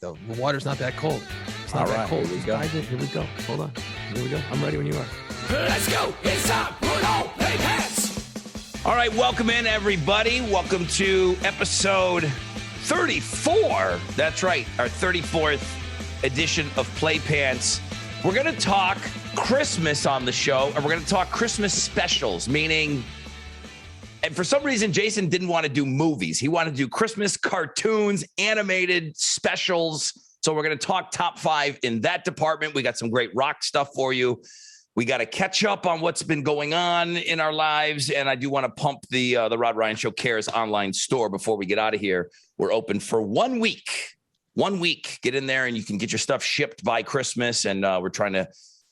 The water's not that cold. It's not that cold. Here we go. Hold on. Here we go. I'm ready when you are. Let's go. It's time. Put on play pants. All right, welcome in, everybody. Welcome to episode 34. That's right, our 34th edition of Play Pants. We're going to talk Christmas on the show, and we're going to talk Christmas specials, meaning, and for some reason, Jason didn't want to do movies. He wanted to do Christmas cartoons, animated specials. So we're going to talk top 5 in that department. We got some great rock stuff for you. We got to catch up on what's been going on in our lives. And I do want to pump the Rod Ryan Show Cares online store before we get out of here. We're open for 1 week. 1 week. Get in there and you can get your stuff shipped by Christmas. And we're trying to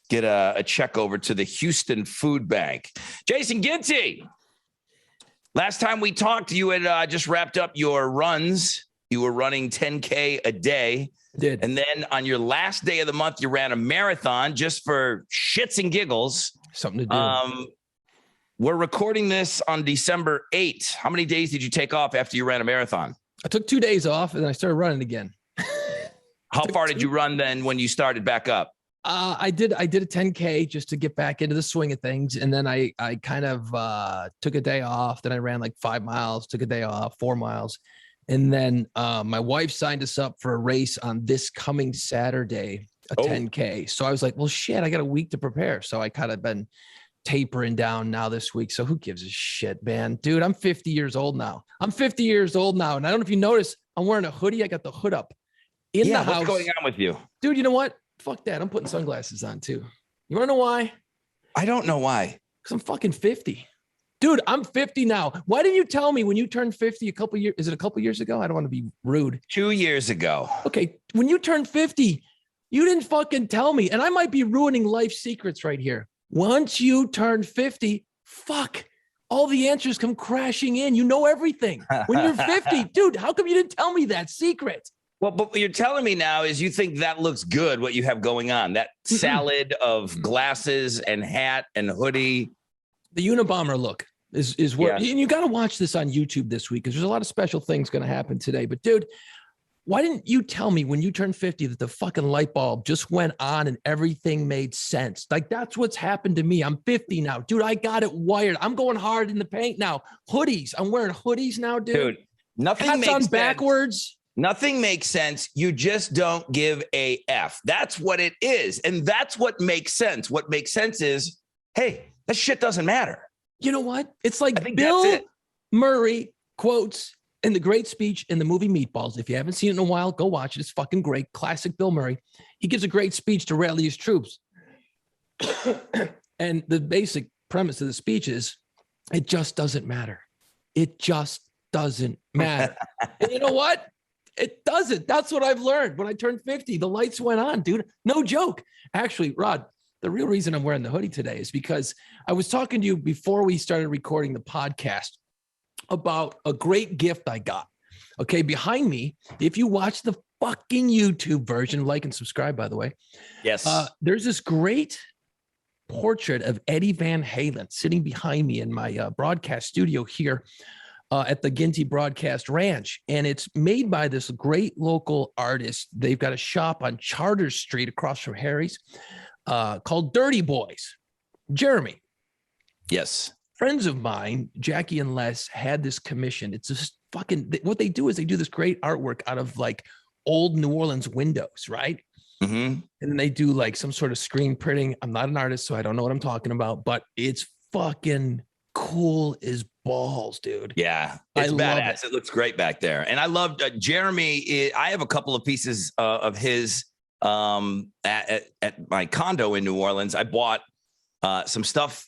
get a check over to the Houston Food Bank. Jason Ginty. Last time we talked, you had just wrapped up your runs. You were running 10K a day. Did. And then on your last day of the month, you ran a marathon just for shits and giggles. Something to do. We're recording this on December 8th. How many days did you take off after you ran a marathon? I took 2 days off and then I started running again. How far did you run then when you started back up? I did a 10K just to get back into the swing of things. And then I kind of took a day off. Then I ran like 5 miles, took a day off, 4 miles. And then my wife signed us up for a race on this coming Saturday, a 10K. So I was like, well, shit, I got a week to prepare. So I kind of been tapering down now this week. So who gives a shit, man? Dude, I'm 50 years old now. And I don't know if you notice, I'm wearing a hoodie. I got the hood up in the house. What's going on with you? Dude, you know what? Fuck that. I'm putting sunglasses on too. You want to know why? I don't know why. Because I'm fucking 50. Dude, I'm 50 now. Why didn't you tell me when you turned 50 a couple years? Is it a couple years ago? I don't want to be rude. 2 years ago. Okay. When you turned 50, you didn't fucking tell me. And I might be ruining life secrets right here. Once you turn 50, fuck, all the answers come crashing in. You know everything. When you're 50, dude, how come you didn't tell me that secret? Well, but what you're telling me now is you think that looks good, what you have going on, that salad of glasses and hat and hoodie. The Unabomber look is where, and you got to watch this on YouTube this week because there's a lot of special things going to happen today. But dude, why didn't you tell me when you turned 50 that the fucking light bulb just went on and everything made sense? Like that's what's happened to me. I'm 50 now, dude. I got it wired. I'm going hard in the paint now. Hoodies. I'm wearing hoodies now, dude. Nothing Hats makes on sense. Backwards. Nothing makes sense. You just don't give a F. That's what it is. And that's what makes sense. What makes sense is, hey, that shit doesn't matter. You know what? It's like Bill Murray quotes in the great speech in the movie Meatballs. If you haven't seen it in a while, go watch it. It's fucking great. Classic Bill Murray. He gives a great speech to rally his troops. And the basic premise of the speech is, it just doesn't matter. It just doesn't matter. And you know what? It doesn't. That's what I've learned. When I turned 50, the lights went on, dude. No joke. Actually, Rod, the real reason I'm wearing the hoodie today is because I was talking to you before we started recording the podcast about a great gift I got. Okay, behind me, if you watch the fucking YouTube version, like and subscribe, by the way. Yes. There's this great portrait of Eddie Van Halen sitting behind me in my broadcast studio here at the Ginty Broadcast Ranch. And it's made by this great local artist. They've got a shop on Charter Street across from Harry's called Dirty Boys. Jeremy. Yes. Friends of mine, Jackie and Les, had this commission. It's just fucking, what they do is they do this great artwork out of like old New Orleans windows, right? Mm-hmm. And then they do like some sort of screen printing. I'm not an artist, so I don't know what I'm talking about, but it's fucking cool as balls, dude. Yeah, it's badass. It looks great back there. And I loved Jeremy. I have a couple of pieces of his at my condo in New Orleans. I bought some stuff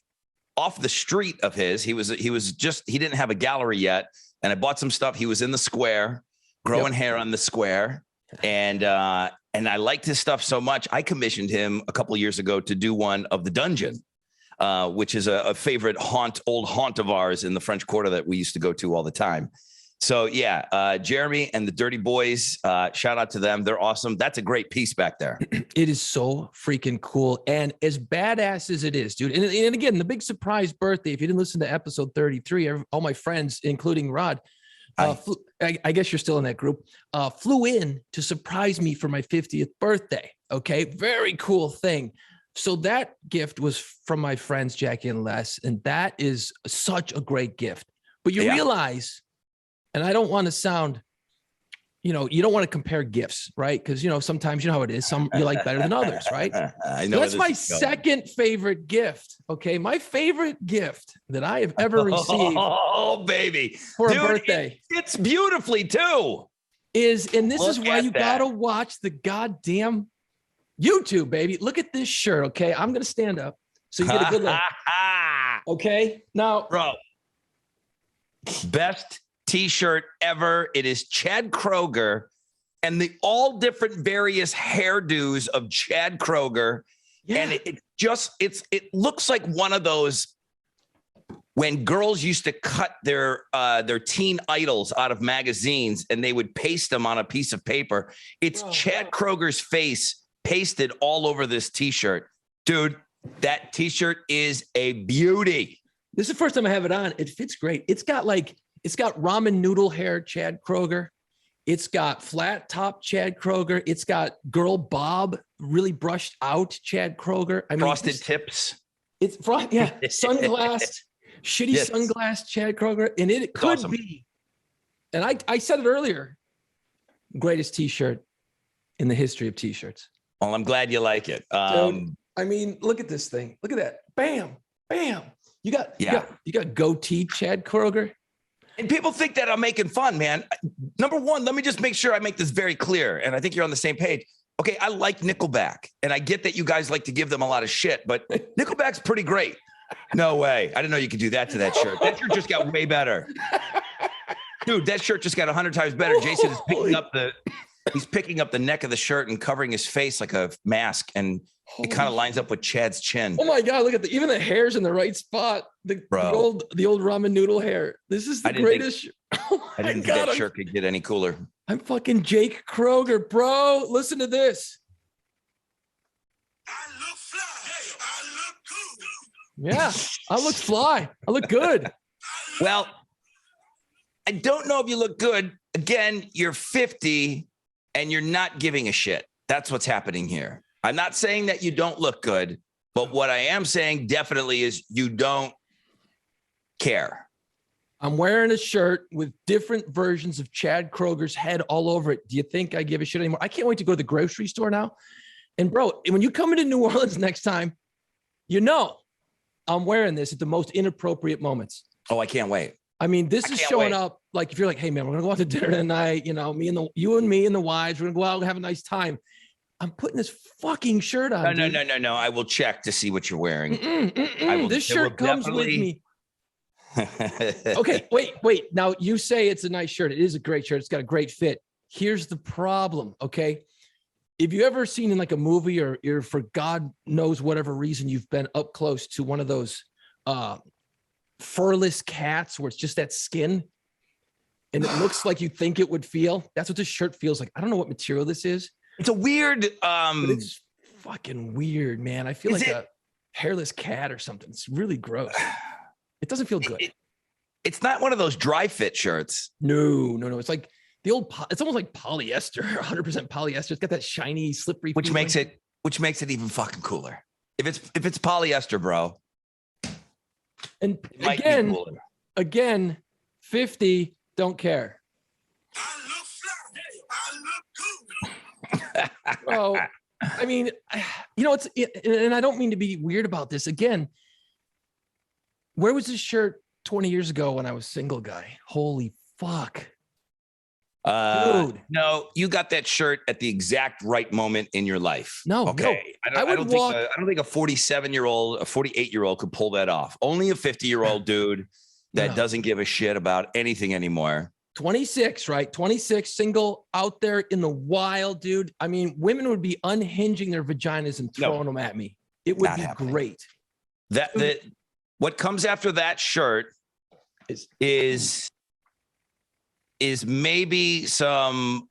off the street of his. He didn't have a gallery yet. And I bought some stuff. He was in the square, growing hair on the square. And I liked his stuff so much. I commissioned him a couple of years ago to do one of the dungeon, which is a favorite old haunt of ours in the French Quarter that we used to go to all the time. So yeah, Jeremy and the Dirty Boys, shout out to them. They're awesome. That's a great piece back there. It is so freaking cool. And as badass as it is, dude. And again, the big surprise birthday, if you didn't listen to episode 33, all my friends, including Rod, I guess you're still in that group. Flew in to surprise me for my 50th birthday. Okay, very cool thing. So that gift was from my friends Jackie and Les, and that is such a great gift. But you realize, and I don't want to sound, you don't want to compare gifts, right? Because sometimes you know how it is. Some you like better than others, right? I know. So that's my second favorite gift. Okay, my favorite gift that I have ever received. Oh, baby, for Dude, a birthday. It's beautifully too. This is why you gotta watch the goddamn YouTube, baby. Look at this shirt. Okay, I'm gonna stand up so you get a good look. Okay, now, bro, best T-shirt ever. It is Chad Kroeger and the all different various hairdos of Chad Kroeger. Yeah. And it looks like one of those when girls used to cut their teen idols out of magazines and they would paste them on a piece of paper. It's Chad Kroeger's face pasted all over this T-shirt. Dude, that T-shirt is a beauty. This is the first time I have it on. It fits great. It's got ramen noodle hair Chad Kroeger. It's got flat top Chad Kroeger. It's got girl bob, really brushed out Chad Kroeger. I mean, frosted tips. It's sunglass, shitty sunglass Chad Kroeger. And it could be, and I said it earlier, greatest T-shirt in the history of T-shirts. Well, I'm glad you like it. Dude, I mean, look at this thing. Look at that. Bam, bam. You got goatee Chad Kroeger. And people think that I'm making fun, man. Number one, let me just make sure I make this very clear. And I think you're on the same page. Okay, I like Nickelback. And I get that you guys like to give them a lot of shit, but Nickelback's pretty great. No way. I didn't know you could do that to that shirt. That shirt just got way better. Dude, that shirt just got 100 times better. Jason is picking up the neck of the shirt and covering his face like a mask. And it kind of lines up with Chad's chin. Oh my God, look at even the hair's in the right spot. The old ramen noodle hair. This is the greatest. I didn't think that shirt could get any cooler. I'm fucking Jake Kroeger, bro. Listen to this. I look fly. I look cool. Yeah, I look fly. I look good. Well, I don't know if you look good. Again, you're 50 and you're not giving a shit. That's what's happening here. I'm not saying that you don't look good, but what I am saying definitely is you don't care. I'm wearing a shirt with different versions of Chad Kroeger's head all over it. Do you think I give a shit anymore? I can't wait to go to the grocery store now. And bro, when you come into New Orleans next time, I'm wearing this at the most inappropriate moments. Oh, I can't wait. I mean, this is showing up like if you're like, hey man, we're gonna go out to dinner tonight. You and me and the wives, we're gonna go out and have a nice time. I'm putting this fucking shirt on. No. I will check to see what you're wearing. This shirt comes with me. Okay, wait. Now you say it's a nice shirt. It is a great shirt. It's got a great fit. Here's the problem. Okay. If you ever seen in like a movie or for God knows whatever reason, you've been up close to one of those furless cats where it's just that skin and it looks like you think it would feel. That's what this shirt feels like. I don't know what material this is. It's a weird, but it's fucking weird, man. I feel like a hairless cat or something. It's really gross. It doesn't feel good. It's not one of those dry fit shirts. No. It's like the old, it's almost like polyester, 100% polyester. It's got that shiny, slippery, which makes it even fucking cooler. If it's polyester, bro. And again, 50, don't care. I look fly. I look cool. Bro, I mean, and I don't mean to be weird about this. Again, where was this shirt 20 years ago when I was single guy? Holy fuck. Dude. No, you got that shirt at the exact right moment in your life. No, okay. No. I don't think a 47-year-old, a 48-year-old could pull that off. Only a 50-year-old dude that doesn't give a shit about anything anymore. 26, right? 26, single, out there in the wild, dude. I mean, women would be unhinging their vaginas and throwing them at me. It would be great. What comes after that shirt is maybe some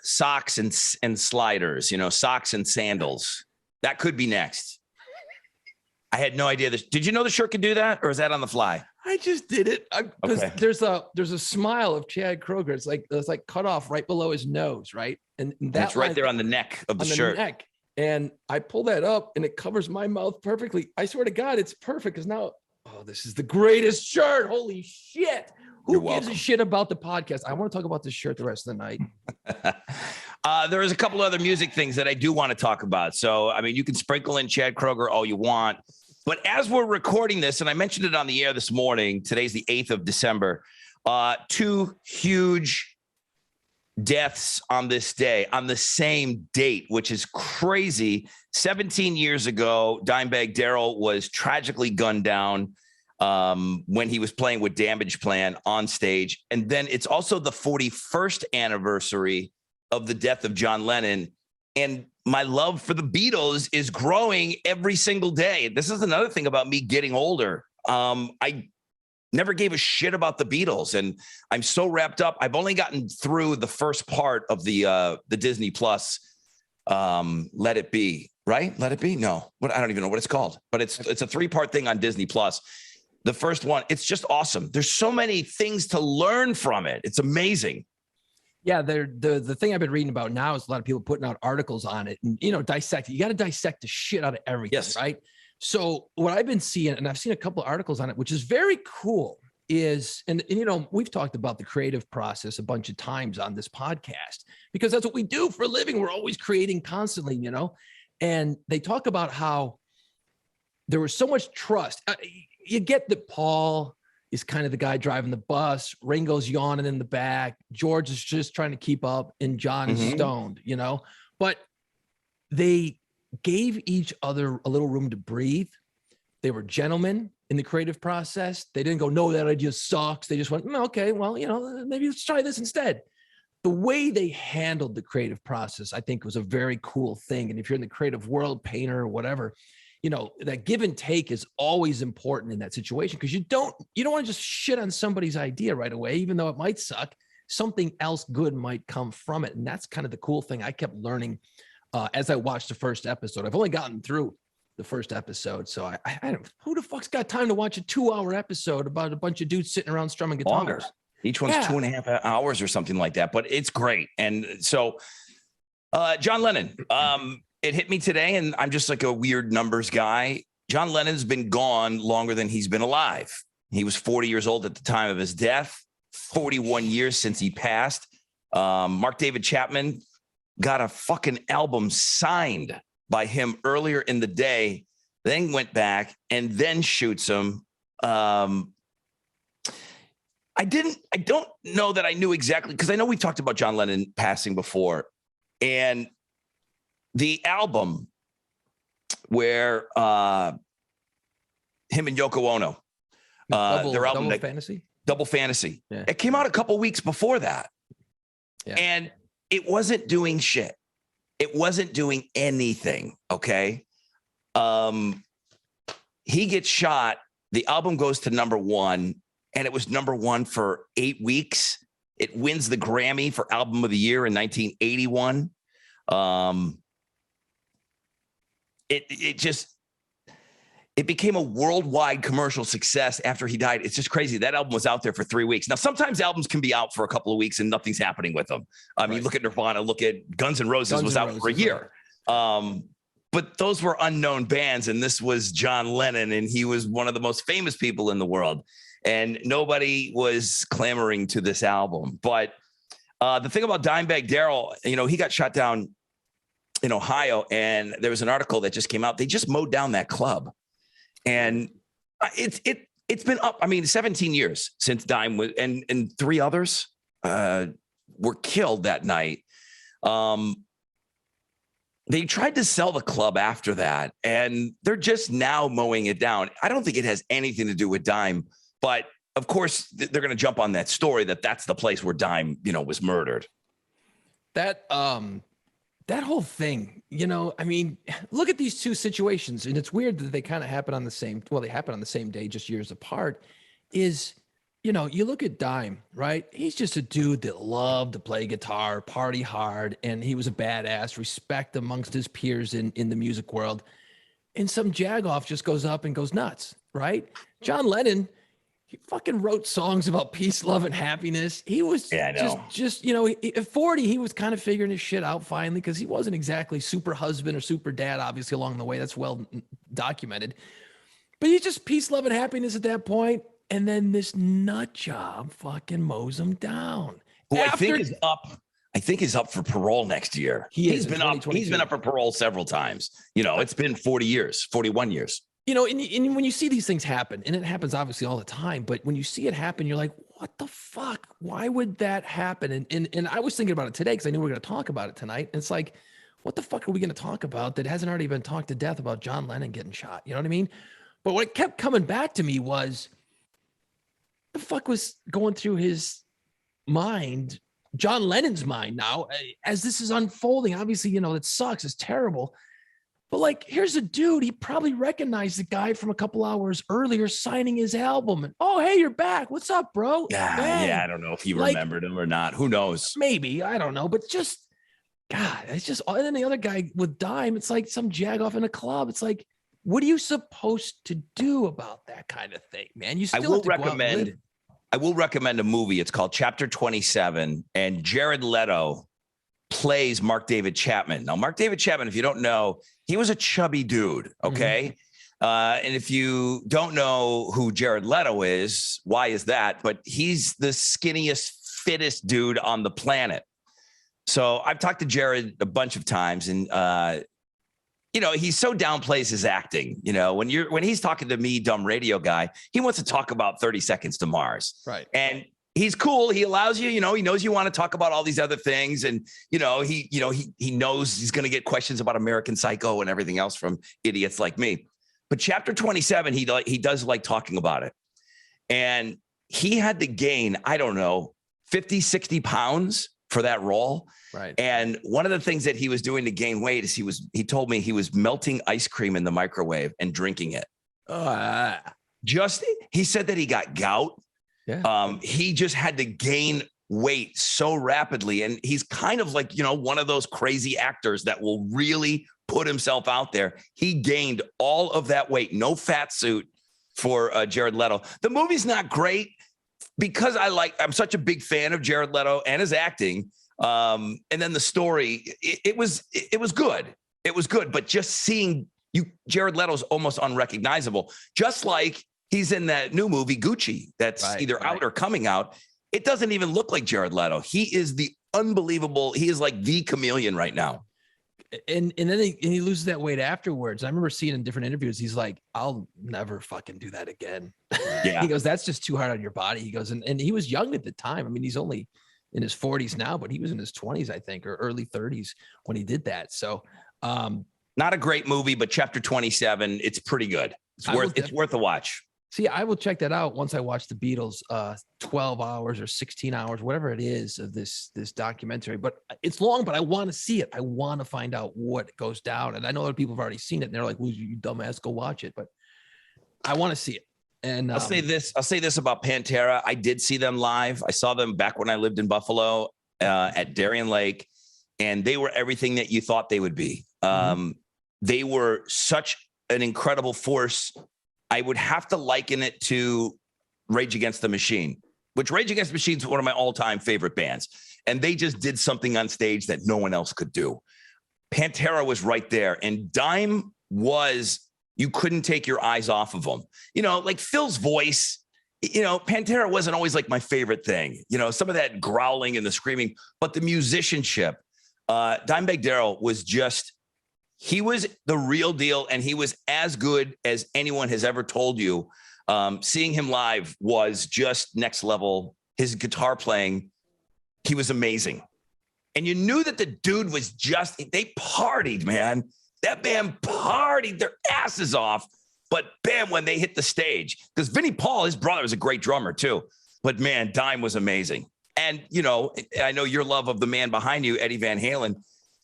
socks and sliders, socks and sandals. That could be next. I had no idea this. Did you know the shirt could do that, or is that on the fly? I just did it because Okay. there's a smile of Chad Kroeger. It's like cut off right below his nose, right? And And that it's right line there on the neck of the on the shirt. neck. And I pull that up and it covers my mouth perfectly. I swear to God, it's perfect because now, oh, this is the greatest shirt. Holy shit. Who You're gives welcome. a shit about the podcast? I want to talk about this shirt the rest of the night. There is a couple other music things that I do want to talk about. So, I mean, you can sprinkle in Chad Kroeger all you want. But as we're recording this, and I mentioned it on the air this morning, today's the 8th of December, two huge deaths on this day, on the same date, which is crazy. 17 years ago, Dimebag Darrell was tragically gunned down when he was playing with Damage Plan on stage. And then it's also the 41st anniversary of the death of John Lennon. And my love for the Beatles is growing every single day. This is another thing about me getting older. I never gave a shit about the Beatles, and I'm so wrapped up. I've only gotten through the first part of the Disney Plus Let It Be, right? Let It Be? No, I don't even know what it's called, but it's a 3-part thing on Disney Plus. The first one, it's just awesome. There's so many things to learn from it. It's amazing. Yeah, the thing I've been reading about now is a lot of people putting out articles on it and, dissect it. You got to dissect the shit out of everything, Yes. right? So what I've been seeing, and I've seen a couple of articles on it, which is very cool, is, and we've talked about the creative process a bunch of times on this podcast because that's what we do for a living. We're always creating constantly, and they talk about how there was so much trust. You get that Paul is kind of the guy driving the bus. Ringo's yawning in the back. George is just trying to keep up, and John is stoned, but they gave each other a little room to breathe. They were gentlemen in the creative process. They didn't go, no, that idea sucks. They just went, okay, well, maybe let's try this instead. The way they handled the creative process, I think, was a very cool thing. And if you're in the creative world, painter or whatever, that give and take is always important in that situation because you don't want to just shit on somebody's idea right away, even though it might suck. Something else good might come from it. And that's kind of the cool thing I kept learning as I watched the first episode. I've only gotten through the first episode. So I don't, who the fuck's got time to watch a 2-hour episode about a bunch of dudes sitting around strumming guitars? Longer. Each one's 2.5 hours or something like that, but it's great. And so John Lennon, it hit me today, and I'm just like a weird numbers guy. John Lennon's been gone longer than he's been alive. He was 40 years old at the time of his death, 41 years since he passed. Mark David Chapman got a fucking album signed by him earlier in the day, then went back and then shoots him. I don't know that I knew exactly, because I know we've talked about John Lennon passing before, and the album where him and Yoko Ono, their album, Double Fantasy. Yeah. It came out a couple weeks before that. Yeah. And it wasn't doing shit. It wasn't doing anything. Okay. He gets shot. The album goes to #1, and it was #1 for 8 weeks. It wins the Grammy for Album of the Year in 1981. It became a worldwide commercial success after he died. It's just crazy. That album was out there for 3 weeks. Now, sometimes albums can be out for a couple of weeks and nothing's happening with them. I mean, look at Nirvana, look at Guns N' Roses was out for a year. But those were unknown bands, and this was John Lennon, and he was one of the most famous people in the world. And nobody was clamoring to this album. But the thing about Dimebag Darrell, he got shot down in Ohio, and there was an article that just came out. They just mowed down that club. And it's been up. I mean, 17 years since Dime was, and 3 others were killed that night. They tried to sell the club after that, and they're just now mowing it down. I don't think it has anything to do with Dime, but of course they're going to jump on that story that's the place where Dime, was murdered. That whole thing, I mean, look at these two situations, and it's weird that they kind of happen on the same, they happen on the same day, just years apart, is, you look at Dime, right? He's just a dude that loved to play guitar, party hard, and he was a badass, respect amongst his peers in the music world. And some jagoff just goes up and goes nuts, right? John Lennon, He fucking wrote songs about peace, love, and happiness. He was just at 40, he was kind of figuring his shit out finally, because he wasn't exactly super husband or super dad, obviously, along the way. That's well documented. But he's just peace, love, and happiness at that point. And then this nut job fucking mows him down. Who I think is up. I think he's up for parole next year. He's been up. He's been up for parole several times. It's been 40 years, 41 years. And when you see these things happen, and it happens obviously all the time, but when you see it happen, you're like, what the fuck? Why would that happen? And I was thinking about it today because I knew we were going to talk about it tonight. And it's like, what the fuck are we going to talk about that hasn't already been talked to death about John Lennon getting shot? You know what I mean? But what kept coming back to me was, the fuck was going through his mind, John Lennon's mind now, as this is unfolding? Obviously, it sucks. It's terrible. But like, here's a dude, he probably recognized the guy from a couple hours earlier signing his album. And, oh, hey, you're back. What's up, bro? Yeah, I don't know if he remembered him or not. Who knows? Maybe. I don't know. But just, God, it's just, and then the other guy with Dime, it's like some jag off in a club. It's like, what are you supposed to do about that kind of thing, man? You still I will recommend a movie. It's called Chapter 27, and Jared Leto plays Mark David Chapman. Now, Mark David Chapman, if you don't know, he was a chubby dude, okay? And if you don't know who Jared Leto is, why is that? But he's the skinniest, fittest dude on the planet. So I've talked to Jared a bunch of times, and he so downplays his acting. When he's talking to me, dumb radio guy, he wants to talk about 30 Seconds to Mars. Right. And he's cool. He allows you, he knows you want to talk about all these other things. And, he knows he's going to get questions about American Psycho and everything else from idiots like me. But Chapter 27, he does like talking about it. And he had to gain, I don't know, 50, 60 pounds for that role. Right. And one of the things that he was doing to gain weight is he told me he was melting ice cream in the microwave and drinking it. He said that he got gout. Yeah. He just had to gain weight so rapidly. And he's kind of like, one of those crazy actors that will really put himself out there. He gained all of that weight, no fat suit for Jared Leto. The movie's not great because I'm such a big fan of Jared Leto and his acting. And then the story, it was good. It was good. But just seeing Jared Leto's almost unrecognizable, just like he's in that new movie, Gucci, that's either out or coming out. It doesn't even look like Jared Leto. He is he is like the chameleon right now. And then he loses that weight afterwards. I remember seeing in different interviews, he's like, I'll never fucking do that again. Yeah. He goes, that's just too hard on your body. He goes, and he was young at the time. I mean, he's only in his 40s now, but he was in his 20s, I think, or early 30s when he did that. So not a great movie, but Chapter 27, it's pretty good. It's worth a watch. See, I will check that out once I watch the Beatles 12 hours or 16 hours, whatever it is of this documentary. But it's long, but I want to see it. I want to find out what goes down. And I know other people have already seen it and they're like, well, you dumbass, go watch it. But I want to see it. And I'll say this about Pantera. I did see them live. I saw them back when I lived in Buffalo at Darien Lake, and they were everything that you thought they would be. They were such an incredible force. I would have to liken it to Rage Against the Machine, which Rage Against the Machine is one of my all-time favorite bands. And they just did something on stage that no one else could do. Pantera was right there. And Dime you couldn't take your eyes off of him. Like Phil's voice, Pantera wasn't always like my favorite thing. Some of that growling and the screaming, but the musicianship, Dimebag Darrell he was the real deal, and he was as good as anyone has ever told you. Seeing him live was just next level. His guitar playing, he was amazing. And you knew that the dude was they partied, man. That band partied their asses off. But bam, when they hit the stage, because Vinnie Paul, his brother, was a great drummer too. But man, Dime was amazing. And, I know your love of the man behind you, Eddie Van Halen.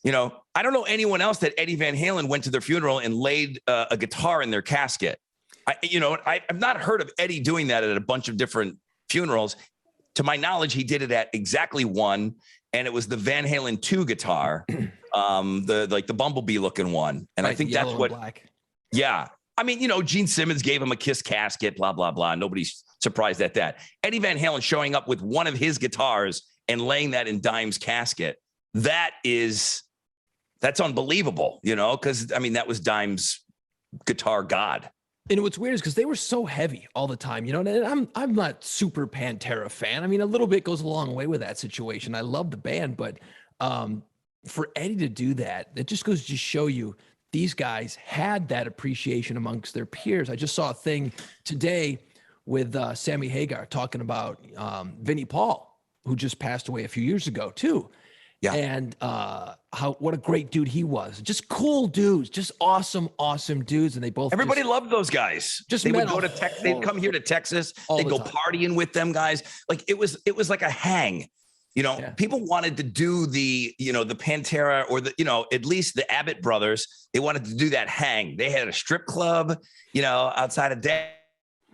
I don't know anyone else that Eddie Van Halen went to their funeral and laid a guitar in their casket. I've not heard of Eddie doing that at a bunch of different funerals. To my knowledge, he did it at exactly one, and it was the Van Halen 2 guitar, the Bumblebee looking one. And I think that's what, black. Yeah. I mean, Gene Simmons gave him a Kiss casket, blah, blah, blah. Nobody's surprised at that. Eddie Van Halen showing up with one of his guitars and laying that in Dime's casket. That's unbelievable, because, I mean, that was Dime's guitar god. And what's weird is because they were so heavy all the time, and I'm not super Pantera fan. I mean, a little bit goes a long way with that situation. I love the band, but for Eddie to do that, it just goes to show you these guys had that appreciation amongst their peers. I just saw a thing today with Sammy Hagar talking about Vinnie Paul, who just passed away a few years ago too. Yeah. And what a great dude he was. Just cool dudes, just awesome dudes. And everybody loved those guys. They would go to Texas, they'd come here to Texas, they'd go partying with them guys. Like it was like a hang. People wanted to do the Pantera or at least the Abbott brothers. They wanted to do that hang. They had a strip club, outside of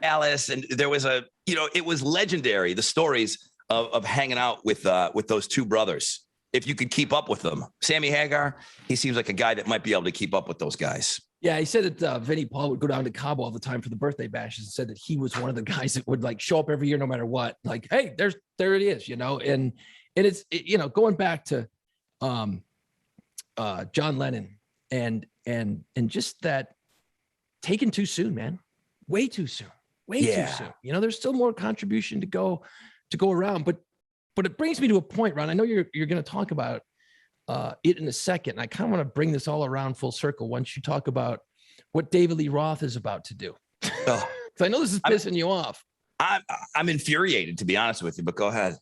Dallas. And there was it was legendary. The stories of hanging out with those two brothers. If you could keep up with them. Sammy Hagar, he seems like a guy that might be able to keep up with those guys. Yeah, he said that Vinnie Paul would go down to Cabo all the time for the birthday bashes and said that he was one of the guys that would like show up every year no matter what. Like, hey, there it is, and it's going back to John Lennon and just that taken too soon, man. Way too soon. Too soon. There's still more contribution to go around, but it brings me to a point, Ron. I know you're going to talk about it in a second. I kind of want to bring this all around full circle once you talk about what David Lee Roth is about to do. Oh. I know this is pissing you off. I'm infuriated, to be honest with you, but go ahead.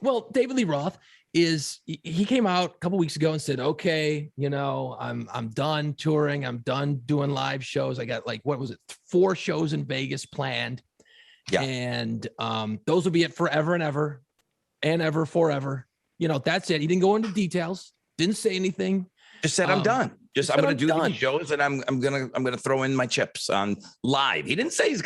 Well, David Lee Roth he came out a couple weeks ago and said, okay, I'm done touring. I'm done doing live shows. I got 4 shows in Vegas planned. Yeah. And those will be it forever and ever. And ever, forever, that's it. He didn't go into details, didn't say anything. Just said, I'm done. I'm going to do these shows and I'm going to throw in my chips on live. He didn't say he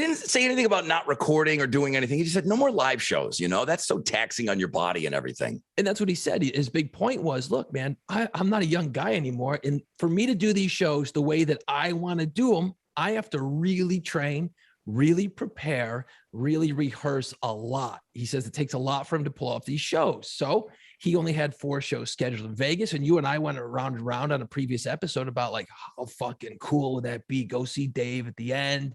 didn't say anything about not recording or doing anything. He just said, no more live shows. That's so taxing on your body and everything. And that's what he said. His big point was, look, man, I'm not a young guy anymore. And for me to do these shows the way that I want to do them, I have to really train, really prepare, really rehearse a lot. He says it takes a lot for him to pull off these shows. So he only had 4 shows scheduled in Vegas. And you and I went around and around on a previous episode about how fucking cool would that be? Go see Dave at the end.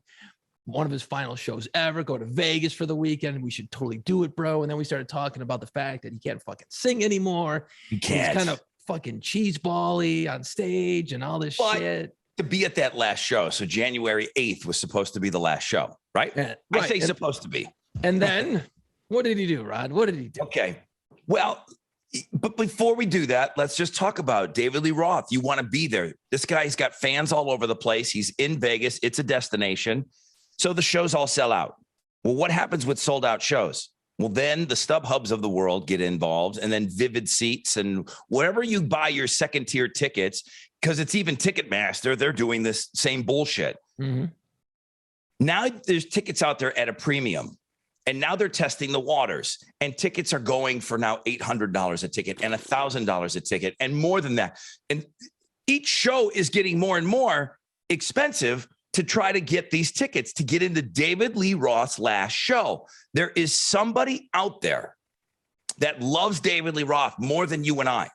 One of his final shows ever, go to Vegas for the weekend. And we should totally do it, bro. And then we started talking about the fact that he can't fucking sing anymore. He can't. He's kind of fucking cheeseball-y on stage and all this shit. To be at that last show. So January 8th was supposed to be the last show, right? Right. I say supposed to be. And then what did he do, Rod? What did he do? Okay. Well, but before we do that, let's just talk about David Lee Roth. You want to be there. This guy's got fans all over the place. He's in Vegas. It's a destination. So the shows all sell out. Well, what happens with sold out shows? Well, then the StubHubs of the world get involved, and then Vivid Seats and wherever you buy your second tier tickets, because it's even Ticketmaster, they're doing this same bullshit. Mm-hmm. Now there's tickets out there at a premium, and now they're testing the waters, and tickets are going for now $800 a ticket and $1,000 a ticket and more than that. And each show is getting more and more expensive to try to get these tickets to get into David Lee Roth's last show. There is somebody out there that loves David Lee Roth more than you and I.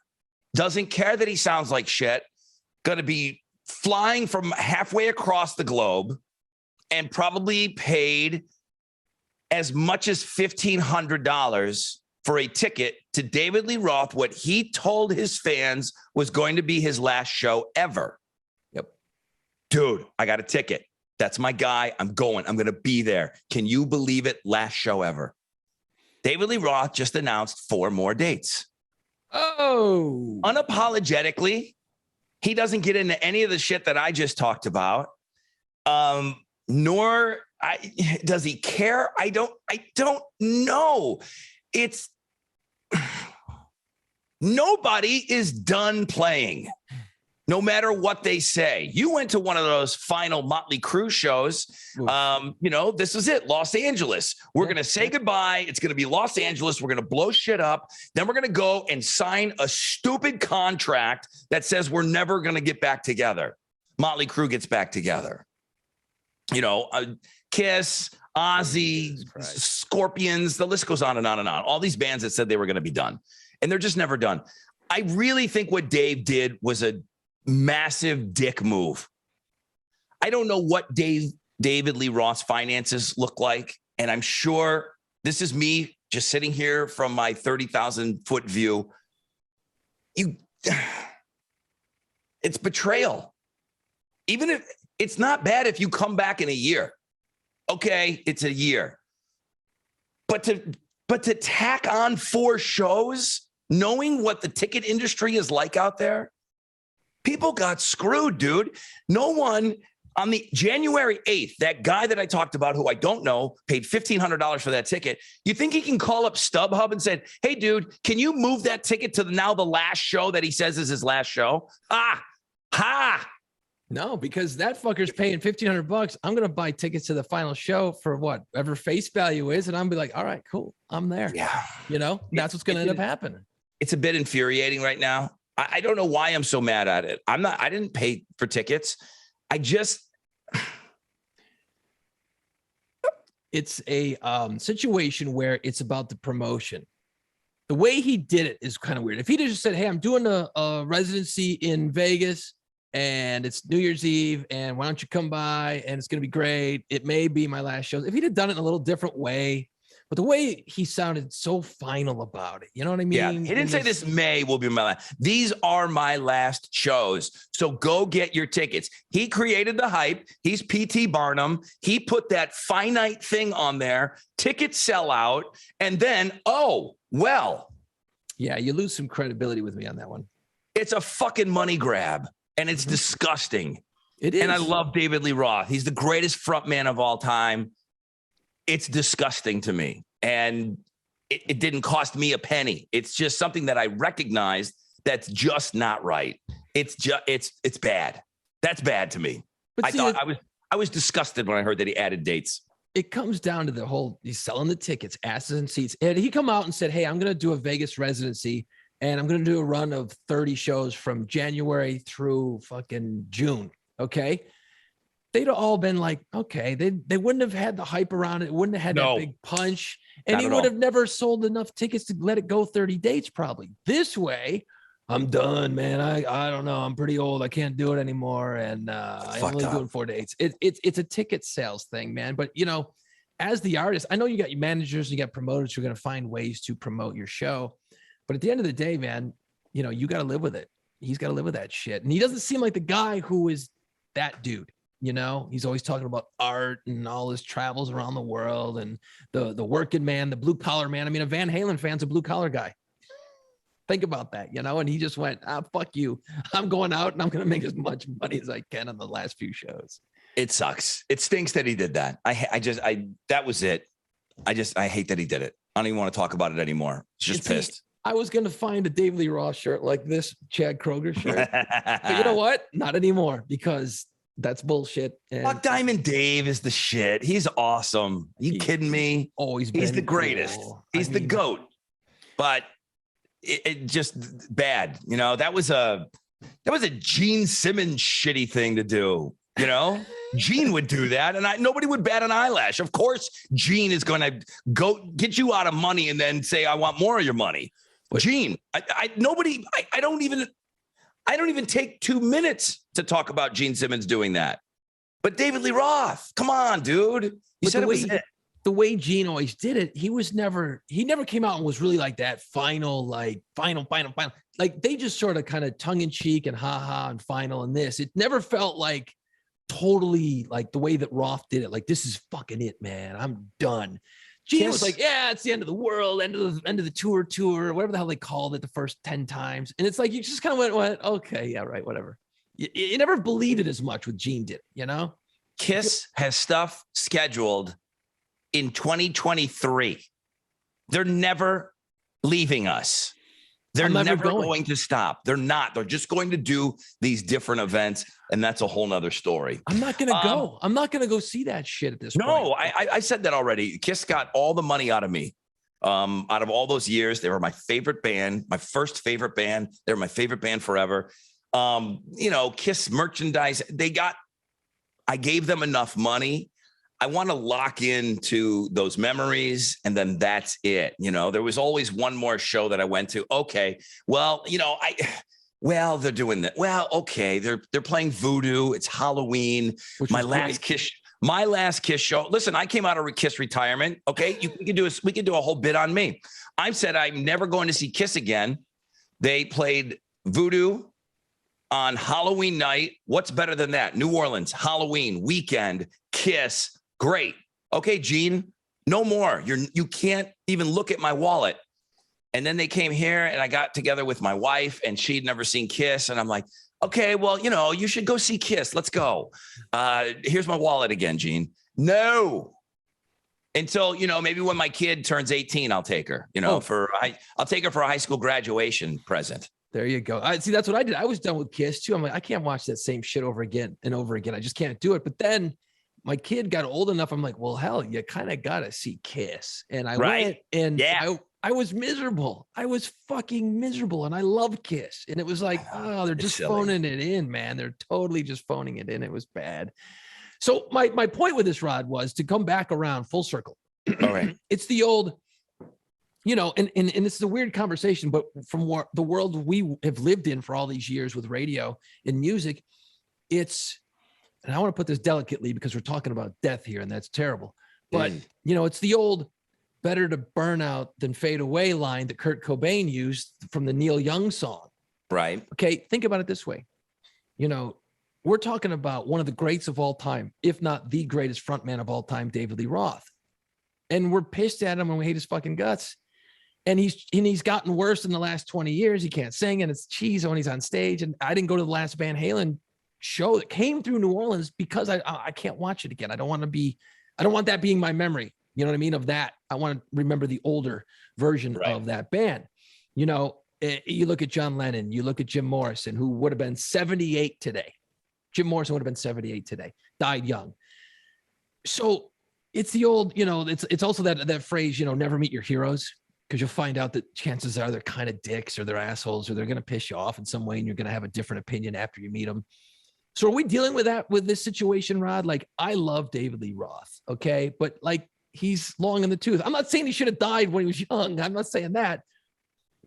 Doesn't care that he sounds like shit. Going to be flying from halfway across the globe and probably paid as much as $1,500 for a ticket to David Lee Roth, what he told his fans was going to be his last show ever. Dude, I got a ticket. That's my guy. I'm going. I'm going to be there. Can you believe it? Last show ever. David Lee Roth just announced 4 more dates. Oh. Unapologetically, he doesn't get into any of the shit that I just talked about. Nor does he care. I don't know. It's nobody is done playing. No matter what they say. You went to one of those final Motley Crue shows. This is it, Los Angeles. We're going to say goodbye. It's going to be Los Angeles. We're going to blow shit up. Then we're going to go and sign a stupid contract that says we're never going to get back together. Motley Crue gets back together. You know, Kiss, Ozzy, Scorpions, the list goes on and on and on. All these bands that said they were going to be done, and they're just never done. I really think what Dave did was a massive dick move. I don't know what David Lee Roth's finances look like, and I'm sure this is me just sitting here from my 30,000 foot view. It's betrayal. Even if it's not bad if you come back in a year. Okay, it's a year. But to tack on 4 shows, knowing what the ticket industry is like out there, people got screwed, dude. No one on the January 8th, that guy that I talked about, who I don't know, paid $1,500 for that ticket. You think he can call up StubHub and said, hey, dude, can you move that ticket to the last show that he says is his last show? No, because that fucker's paying $1,500. I'm going to buy tickets to the final show for whatever face value is. And I'm be like, all right, cool. I'm there. Yeah. You know, that's what's going to end up happening. It's a bit infuriating right now. I don't know why I'm so mad at it. I didn't pay for tickets. It's a situation where it's about the promotion. The way he did it is kind of weird. If he just said, hey, I'm doing a residency in Vegas and it's New Year's Eve, and why don't you come by, and it's going to be great. It may be my last show. If he'd have done it in a little different way, but the way he sounded so final about it, you know what I mean? Yeah, he didn't say this May will be my last. These are my last shows. So go get your tickets. He created the hype. He's P.T. Barnum. He put that finite thing on there. Tickets sell out. And then, yeah, you lose some credibility with me on that one. It's a fucking money grab, and it's disgusting. It is. And I love David Lee Roth. He's the greatest frontman of all time. It's disgusting to me. And it didn't cost me a penny. It's just something that I recognized that's just not right. It's bad. That's bad to me. But I was disgusted when I heard that he added dates. It comes down to the whole, he's selling the tickets, asses and seats. And he come out and said, hey, I'm going to do a Vegas residency, and I'm going to do a run of 30 shows from January through fucking June. Okay. They'd all been like, okay, they wouldn't have had the hype around it. It wouldn't have had that big punch. And he would have never sold enough tickets to let it go 30 dates probably. This way, I'm done, man. I don't know. I'm pretty old. I can't do it anymore. And I'm only doing 4 dates. It's a ticket sales thing, man. But, you know, as the artist, I know you got your managers, you got promoters who are going to find ways to promote your show. But at the end of the day, man, you know, you got to live with it. He's got to live with that shit. And he doesn't seem like the guy who is that dude. You know, he's always talking about art and all his travels around the world and the working man, the blue collar man. I mean, a Van Halen fan's a blue collar guy. Think about that, you know, and he just went, fuck you. I'm going out and I'm going to make as much money as I can on the last few shows. It sucks. It stinks that he did that. That was it. I hate that he did it. I don't even want to talk about it anymore. Just pissed. I was going to find a David Lee Roth shirt like this Chad Kroeger shirt. But you know what? Not anymore, because that's bullshit. And Buck Diamond Dave is the shit. He's awesome. Are you kidding me? Always He's been the greatest. Cool. He's the GOAT. But it just bad. You know, that was a Gene Simmons shitty thing to do. You know, Gene would do that, and nobody would bat an eyelash. Of course, Gene is going to go get you out of money and then say, I want more of your money. But Gene, I don't even take 2 minutes to talk about Gene Simmons doing that. But David Lee Roth, come on, dude. You said it was it. The way Gene always did it, he never came out and was really like that final. Like they just sort of kind of tongue in cheek and ha and final and this. It never felt like totally like the way that Roth did it. Like, this is fucking it, man. I'm done. Gene was like, yeah, it's the end of the world, end of the tour, whatever the hell they called it the first 10 times. And it's like, you just kind of went, okay, yeah, right, whatever. You never believed it as much with Gene did, you know? Kiss has stuff scheduled in 2023. They're never leaving us. They're never going to stop. They're not. They're just going to do these different events, and that's a whole nother story. I'm not going to go. I'm not going to go see that shit at this point. No, I said that already. Kiss got all the money out of me. Out of all those years, they were my favorite band, my first favorite band. They were my favorite band forever. Kiss merchandise. I gave them enough money. I want to lock into those memories, and then that's it. There was always one more show that I went to. Okay, well, they're doing that. Well, okay, they're playing Voodoo. It's Halloween. My last Kiss show. Listen, I came out of Kiss retirement. Okay, we could do a whole bit on me. I said I'm never going to see Kiss again. They played Voodoo on Halloween night. What's better than that? New Orleans, Halloween weekend, Kiss. Great. Okay, Gene, no more. You can't even look at my wallet. And then they came here and I got together with my wife and she'd never seen Kiss. And I'm like, okay, well, you should go see Kiss. Let's go. Here's my wallet again, Gene. No. Until, maybe when my kid turns 18, I'll take her, I'll take her for a high school graduation present. There you go. See, that's what I did. I was done with Kiss too. I'm like, I can't watch that same shit over again and over again. I just can't do it. But then my kid got old enough. I'm like, well, hell, you kind of got to see Kiss. And I went and I was miserable. I was fucking miserable. And I love Kiss. And it was like, they're just phoning it in, man. They're totally just phoning it in. It was bad. So my point with this, Rod, was to come back around full circle. All right. It's the old, and this is a weird conversation, but from the world we have lived in for all these years with radio and music, and I want to put this delicately because we're talking about death here, and that's terrible. But, it's the old better to burn out than fade away line that Kurt Cobain used from the Neil Young song. Right. Okay. Think about it this way. We're talking about one of the greats of all time, if not the greatest frontman of all time, David Lee Roth. And we're pissed at him and we hate his fucking guts. And he's gotten worse in the last 20 years. He can't sing and it's cheese when he's on stage. And I didn't go to the last Van Halen show that came through New Orleans because I can't watch it again. I don't want that being my memory. You know what I mean? Of that. I want to remember the older version of that band. You look at John Lennon, you look at Jim Morrison, who would have been 78 today. Jim Morrison would have been 78 today, died young. So it's the old, it's also that phrase, never meet your heroes, because you'll find out that chances are they're kind of dicks or they're assholes or they're going to piss you off in some way and you're going to have a different opinion after you meet them. So are we dealing with that with this situation, Rod? Like, I love David Lee Roth, okay? But like, he's long in the tooth. I'm not saying he should have died when he was young. I'm not saying that.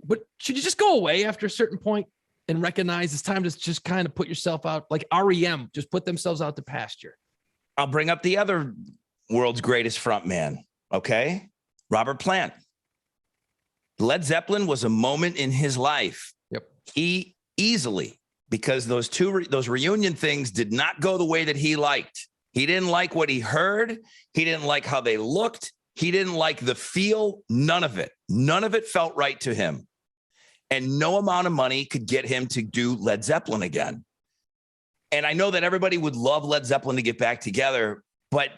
But should you just go away after a certain point and recognize it's time to just kind of put yourself out, like REM, just put themselves out to pasture? I'll bring up the other world's greatest front man, okay? Robert Plant. Led Zeppelin was a moment in his life. Yep. He easily, because those reunion things did not go the way that he liked. He didn't like what he heard. He didn't like how they looked. He didn't like the feel. None of it. None of it felt right to him. And no amount of money could get him to do Led Zeppelin again. And I know that everybody would love Led Zeppelin to get back together, but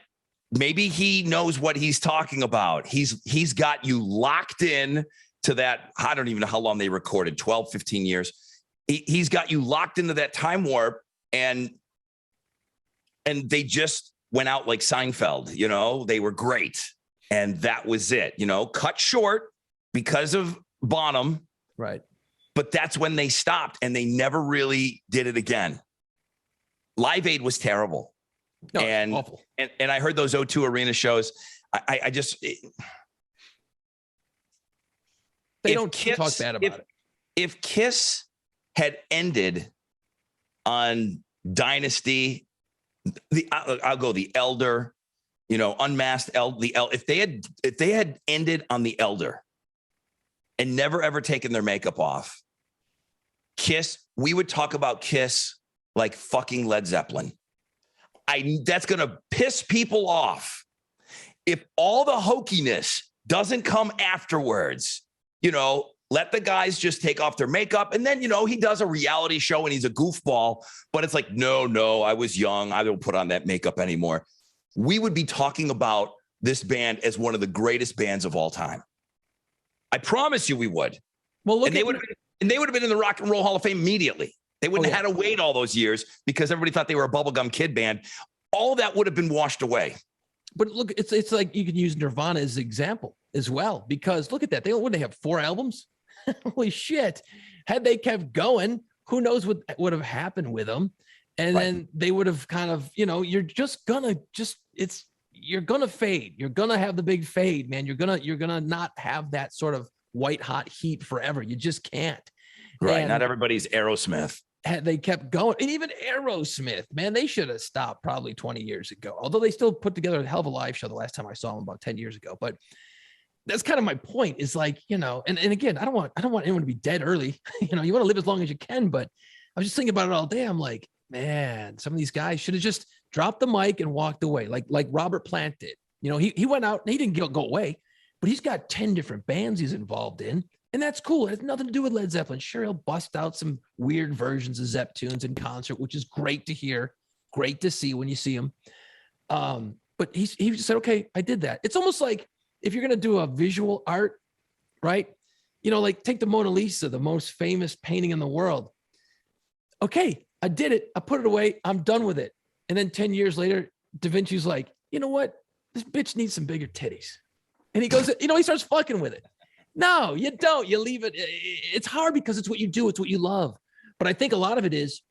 maybe he knows what he's talking about. He's got you locked in to that. I don't even know how long they recorded, 12, 15 years. He's got you locked into that time warp, and they just went out like Seinfeld, they were great. And that was it, cut short because of Bonham. Right. But that's when they stopped and they never really did it again. Live Aid was terrible. No, and awful. And I heard those O2 Arena shows. They don't talk bad about it. If Kiss had ended on Dynasty, I'll go the Elder, Unmasked if they had ended on the Elder and never ever taken their makeup off, Kiss, we would talk about Kiss like fucking Led Zeppelin. That's going to piss people off. If all the hokiness doesn't come afterwards, let the guys just take off their makeup. And then, he does a reality show and he's a goofball, but it's like, no, I was young. I don't put on that makeup anymore. We would be talking about this band as one of the greatest bands of all time. I promise you we would. Well, they would have been in the Rock and Roll Hall of Fame immediately. They wouldn't have had to wait all those years because everybody thought they were a bubblegum kid band. All that would have been washed away. But look, it's like you can use Nirvana as an example as well, because look at that. Wouldn't they have 4 albums? Holy shit. Had they kept going, who knows what would have happened with them. And then they would have kind of, you're gonna fade. You're gonna have the big fade, man. You're gonna not have that sort of white hot heat forever. You just can't. Right. And not everybody's Aerosmith. they kept going. And even Aerosmith, man, they should have stopped probably 20 years ago. Although they still put together a hell of a live show the last time I saw them about 10 years ago. But that's kind of my point is like, and again, I don't want anyone to be dead early. You want to live as long as you can. But I was just thinking about it all day. I'm like, man, some of these guys should have just dropped the mic and walked away like Robert Plant did. He went out and he didn't go away, but he's got 10 different bands he's involved in. And that's cool. It has nothing to do with Led Zeppelin. Sure, he'll bust out some weird versions of Zepp tunes in concert, which is great to hear, great to see when you see him. But he just said, okay, I did that. It's almost like if you're going to do a visual art, right? Like take the Mona Lisa, the most famous painting in the world. Okay, I did it. I put it away. I'm done with it. And then 10 years later, Da Vinci's like, you know what? This bitch needs some bigger titties. And he goes, he starts fucking with it. No, you don't. You leave it. It's hard because it's what you do. It's what you love. But I think a lot of it is,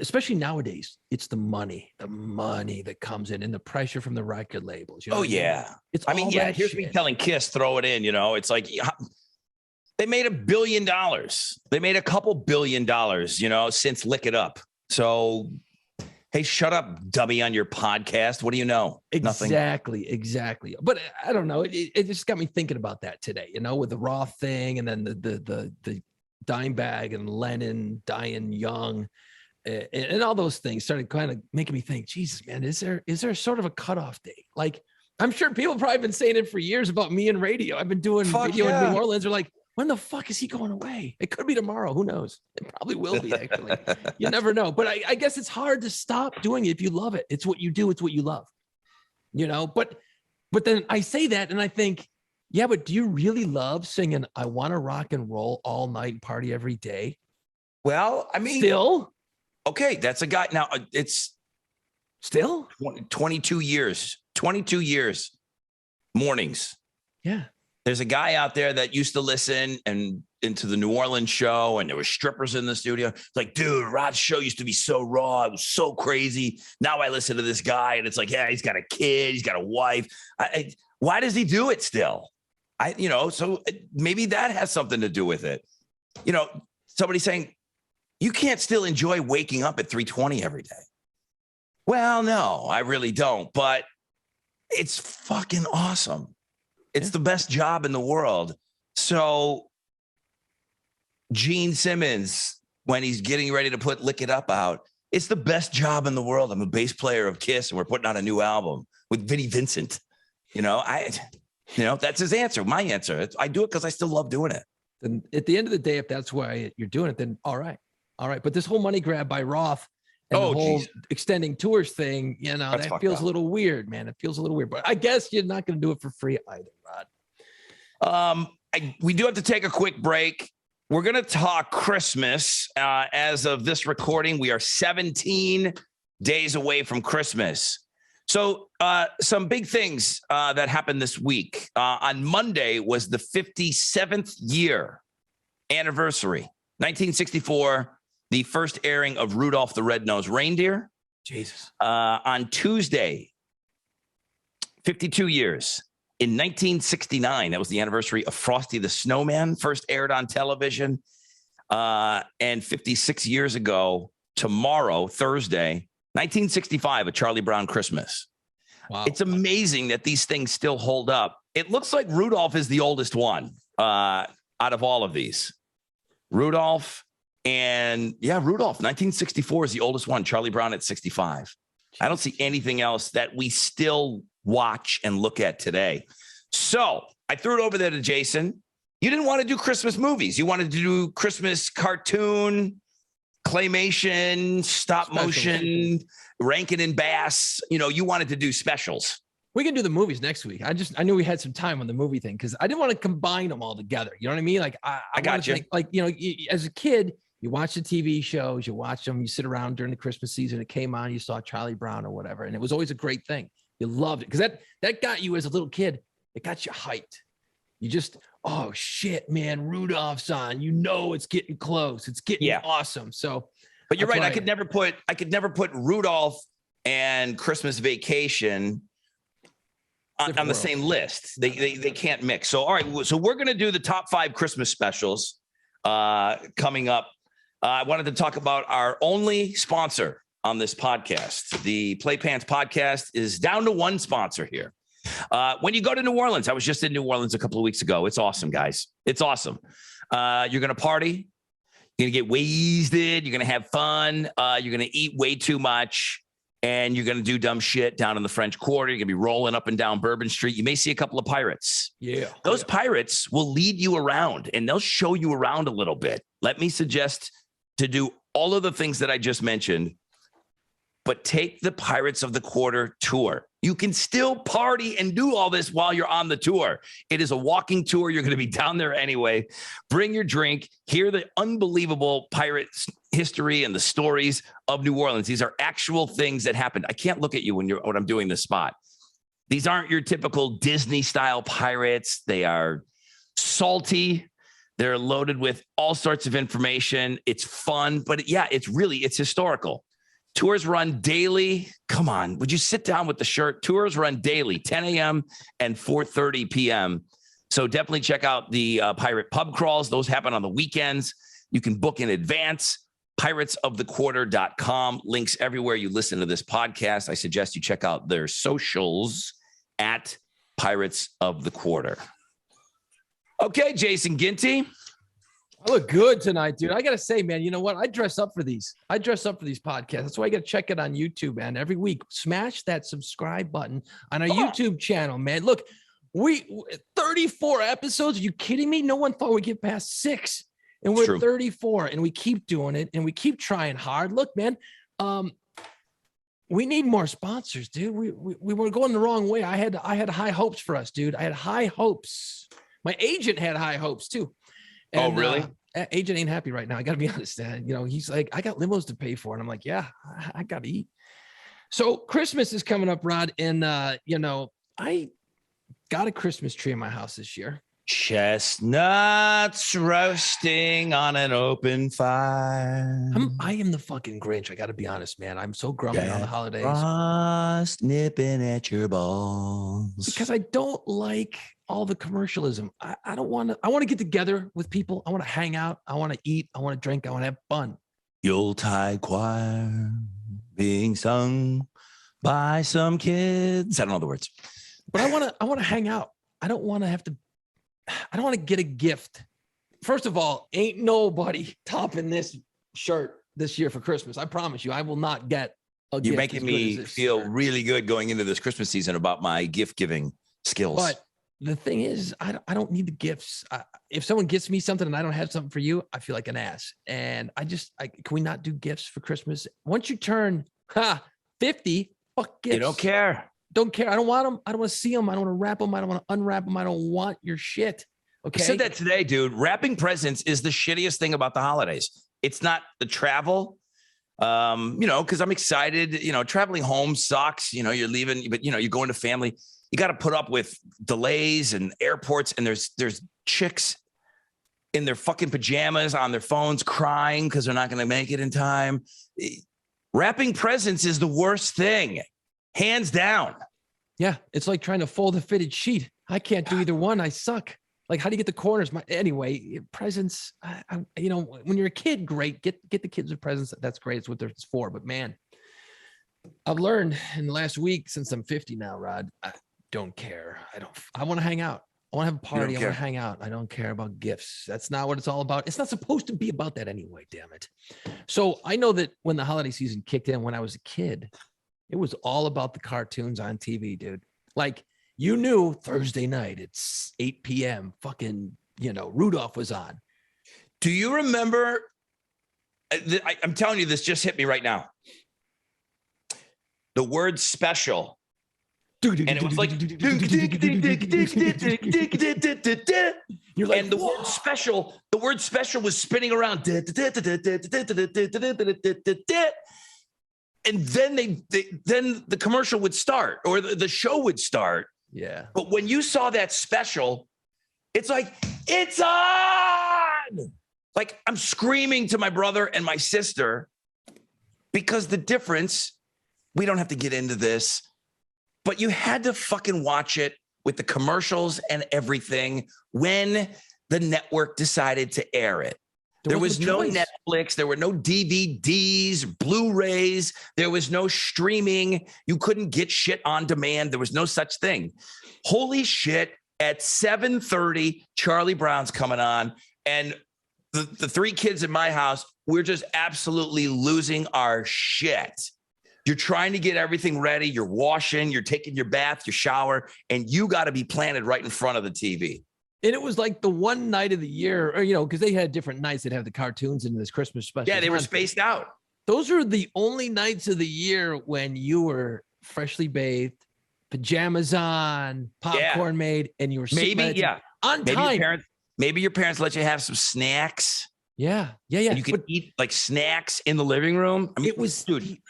especially nowadays, it's the money that comes in and the pressure from the record labels. Oh, yeah. It's here's me telling Kiss, throw it in. It's like they made $1 billion. They made a couple $1 billion, since Lick It Up. So, hey, shut up, dummy, on your podcast. What do you know? Exactly. Nothing. Exactly. But I don't know. It just got me thinking about that today, with the Roth thing and then the Dimebag and Lennon dying young and all those things started kind of making me think, Jesus, man, is there sort of a cutoff date? Like, I'm sure people have probably been saying it for years about me and radio. I've been doing video in New Orleans. They're like, when the fuck is he going away? It could be tomorrow. Who knows? It probably will be, actually. You never know. But I guess it's hard to stop doing it if you love it. It's what you do. It's what you love. But then I say that and I think, yeah, but do you really love singing I Want to Rock and Roll All Night and Party Every Day? Well, I mean. Still? Okay, that's a guy. Now, it's. Still? 22 years. 22 years. Mornings. Yeah. There's a guy out there that used to listen and into the New Orleans show, and there were strippers in the studio. It's like, dude, Rod's show used to be so raw. It was so crazy. Now I listen to this guy, and it's like, yeah, he's got a kid, he's got a wife. Why does he do it still? So maybe that has something to do with it. Somebody saying, you can't still enjoy waking up at 3:20 every day. Well, no, I really don't, but it's fucking awesome. It's the best job in the world. So Gene Simmons, when he's getting ready to put Lick It Up out, it's the best job in the world. I'm a bass player of Kiss, and we're putting out a new album with Vinnie Vincent. That's his answer. My answer. I do it because I still love doing it. And at the end of the day, if that's why you're doing it, then all right. But this whole money grab by Roth and the whole extending tours thing, that feels a little weird, man. It feels a little weird, but I guess you're not going to do it for free either, Rod. We do have to take a quick break. We're going to talk Christmas. As of this recording, we are 17 days away from Christmas. So some big things that happened this week. On Monday was the 57th year anniversary, 1964. The first airing of Rudolph the Red-Nosed Reindeer. Jesus. On Tuesday, 52 years. In 1969, that was the anniversary of Frosty the Snowman, first aired on television. And 56 years ago, tomorrow, Thursday, 1965, A Charlie Brown Christmas. Wow. It's amazing that these things still hold up. It looks like Rudolph is the oldest one out of all of these. Rudolph, 1964 is the oldest one. Charlie Brown at 65. I don't see anything else that we still watch and look at today. So I threw it over there to Jason. You didn't want to do Christmas movies. You wanted to do Christmas cartoon, claymation, stop motion, Rankin and Bass. You wanted to do specials. We can do the movies next week. I knew we had some time on the movie thing because I didn't want to combine them all together. You know what I mean? Like I got you. As a kid, you watch the TV shows, you watch them, you sit around during the Christmas season. It came on, you saw Charlie Brown or whatever. And it was always a great thing. You loved it because that got you as a little kid. It got you hyped. You just, oh shit, man, Rudolph's on. You know it's getting close. It's getting awesome. So, but you're right. I could never put Rudolph and Christmas Vacation on the same list. They can't mix. So all right, so we're gonna do the top 5 Christmas specials coming up. I wanted to talk about our only sponsor on this podcast. The Playpants podcast is down to one sponsor here. When you go to New Orleans, I was just in New Orleans a couple of weeks ago. It's awesome, guys. It's awesome. You're gonna party. You're gonna get wasted. You're gonna have fun. You're gonna eat way too much. And you're going to do dumb shit down in the French Quarter. You're going to be rolling up and down Bourbon Street. You may see a couple of pirates. Yeah. Those pirates will lead you around and they'll show you around a little bit. Let me suggest to do all of the things that I just mentioned, but take the Pirates of the Quarter tour. You can still party and do all this while you're on the tour. It is a walking tour. You're going to be down there anyway. Bring your drink. Hear the unbelievable pirates history and the stories of New Orleans. These are actual things that happened. I can't look at you when I'm doing this spot. These aren't your typical Disney style pirates. They are salty. They're loaded with all sorts of information. It's fun, but it's historical. Tours run daily. Come on, would you sit down with the shirt? Tours run daily, 10 a.m. and 4:30 p.m. So definitely check out the pirate pub crawls. Those happen on the weekends. You can book in advance. piratesofthequarter.com. Links everywhere you listen to this podcast. I suggest you check out their socials at Pirates of the Quarter. Okay, Jason Ginty. I look good tonight, dude. I got to say, man, you know what? I dress up for these. I dress up for these podcasts. That's why I got to check it on YouTube, man. Every week, smash that subscribe button on our YouTube channel, man. Look, we 34 episodes. Are you kidding me? No one thought we'd get past 6. And we're 34 and we keep doing it and we keep trying hard. Look, man, we need more sponsors, dude. We were going the wrong way. I had high hopes for us, dude. I had high hopes. My agent had high hopes too. And, oh, really? Agent ain't happy right now. I got to be honest. He's like, I got limos to pay for. And I'm like, yeah, I got to eat. So Christmas is coming up, Rod. And, I got a Christmas tree in my house this year. Chestnuts roasting on an open fire. I am the fucking Grinch. I got to be honest, man. I'm so grumpy on the holidays. Frost nipping at your balls. Because I don't like all the commercialism. I don't want to. I want to get together with people. I want to hang out. I want to eat. I want to drink. I want to have fun. Yuletide choir being sung by some kids. I don't know the words. But I want to hang out. I don't want to have to. I don't want to get a gift. First of all, ain't nobody topping this shirt this year for Christmas. I promise you, I will not get a gift. You're making me feel really good going into this Christmas season about my gift giving skills. But the thing is, I don't need the gifts. If someone gets me something and I don't have something for you, I feel like an ass. And can we not do gifts for Christmas? Once you turn 50, fuck gifts. You don't care. Don't care. I don't want them. I don't want to see them. I don't want to wrap them. I don't want to unwrap them. I don't want your shit. Okay. I said that today, dude. Wrapping presents is the shittiest thing about the holidays. It's not the travel, because I'm excited. Traveling home sucks. You're leaving, but you're going to family. You got to put up with delays and airports, and there's chicks in their fucking pajamas on their phones crying because they're not going to make it in time. Wrapping presents is the worst thing, hands down. Yeah, it's like trying to fold a fitted sheet. I can't do either one. I suck. Like, how do you get the corners? Anyway, presents. When you're a kid, great. Get the kids with presents. That's great. It's what it's for. But man, I've learned in the last week, since I'm 50 now, Rod, I don't care. I want to hang out. I want to have a party. I want to hang out. I don't care about gifts. That's not what it's all about. It's not supposed to be about that anyway. Damn it. So I know that when the holiday season kicked in, when I was a kid, it was all about the cartoons on TV, dude. Like, you knew Thursday night, it's 8 p.m. Fucking, Rudolph was on. Do you remember? I'm telling you, this just hit me right now. The word special. And it was like, you're like, and the word special was spinning around. And then then the commercial would start, or the show would start. Yeah. But when you saw that special, It's like, it's on. Like, I'm screaming to my brother and my sister because the difference, we don't have to get into this, but you had to fucking watch it with the commercials and everything when the network decided to air it. There was no Netflix. There were no DVDs, Blu-rays. There was no streaming. You couldn't get shit on demand. There was no such thing. Holy shit. At 7:30, Charlie Brown's coming on. And the three kids in my house, we're just absolutely losing our shit. You're trying to get everything ready. You're washing, you're taking your bath, your shower, and you got to be planted right in front of the TV. And it was like the one night of the year, or, because they had different nights. They'd have the cartoons in this Christmas special. Yeah, they were spaced out. Those are the only nights of the year when you were freshly bathed, pajamas on, popcorn made, and you were on time. Maybe your parents let you have some snacks. Yeah. And you could eat like snacks in the living room. I mean,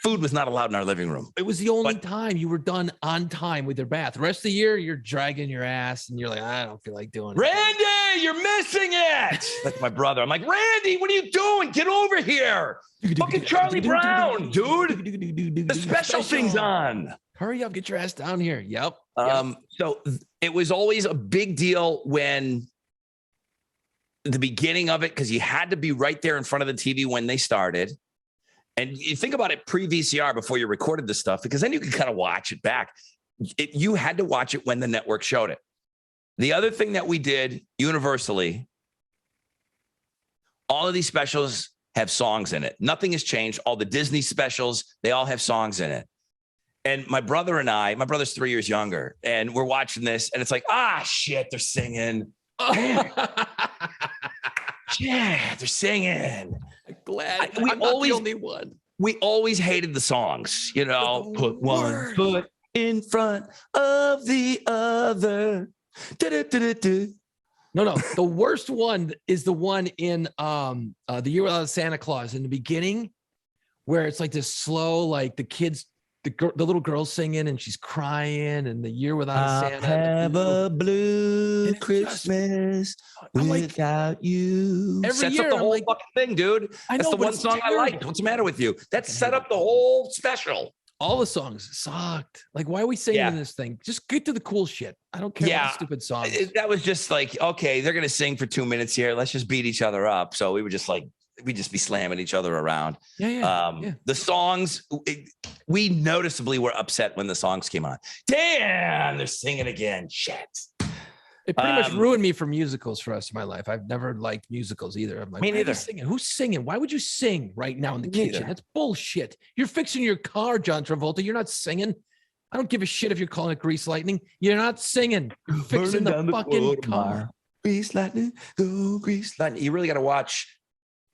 food was not allowed in our living room. It was the only time you were done on time with your bath. The rest of the year, you're dragging your ass and you're like, I don't feel like doing it. Randy, you're missing it. That's my brother. I'm like, Randy, what are you doing? Get over here. Fucking Charlie Brown, dude. The special thing's on. Hurry up, get your ass down here. Yep. So it was always a big deal when the beginning of it, because you had to be right there in front of the TV when they started. And you think about it pre-VCR before you recorded this stuff, because then you could kind of watch it back. You had to watch it when the network showed it. The other thing that we did universally, all of these specials have songs in it. Nothing has changed. All the Disney specials, they all have songs in it. And my brother and I, my brother's 3 years younger, and we're watching this, and it's like, shit, they're singing. Yeah, they're singing. Glad I'm not the only one. We always hated the songs, Put one foot in front of the other. No. The worst one is the one in The Year Without Santa Claus in the beginning, where it's like this slow, like the kids, the little girl's singing and she's crying, and The Year Without Santa. Have a blue Christmas without you. Every Sets year, up the whole fucking thing, dude. That's the one song I liked. What's the matter with you? That set up the whole special. All the songs sucked. Like, why are we singing this thing? Just get to the cool shit. I don't care about the stupid songs. That was just like, okay, they're gonna sing for 2 minutes here. Let's just beat each other up. So we were just like, we'd just be slamming each other around. Yeah. The songs, we noticeably were upset when the songs came on. Damn, they're singing again. Shit. It pretty much ruined me for musicals for the rest of my life. I've never liked musicals either. I'm like, me neither. Who's singing? Why would you sing right now in the kitchen? That's bullshit. You're fixing your car, John Travolta. You're not singing. I don't give a shit if you're calling it Grease Lightning. You're not singing. You're fixing the fucking car. Grease Lightning, go Grease Lightning. You really got to watch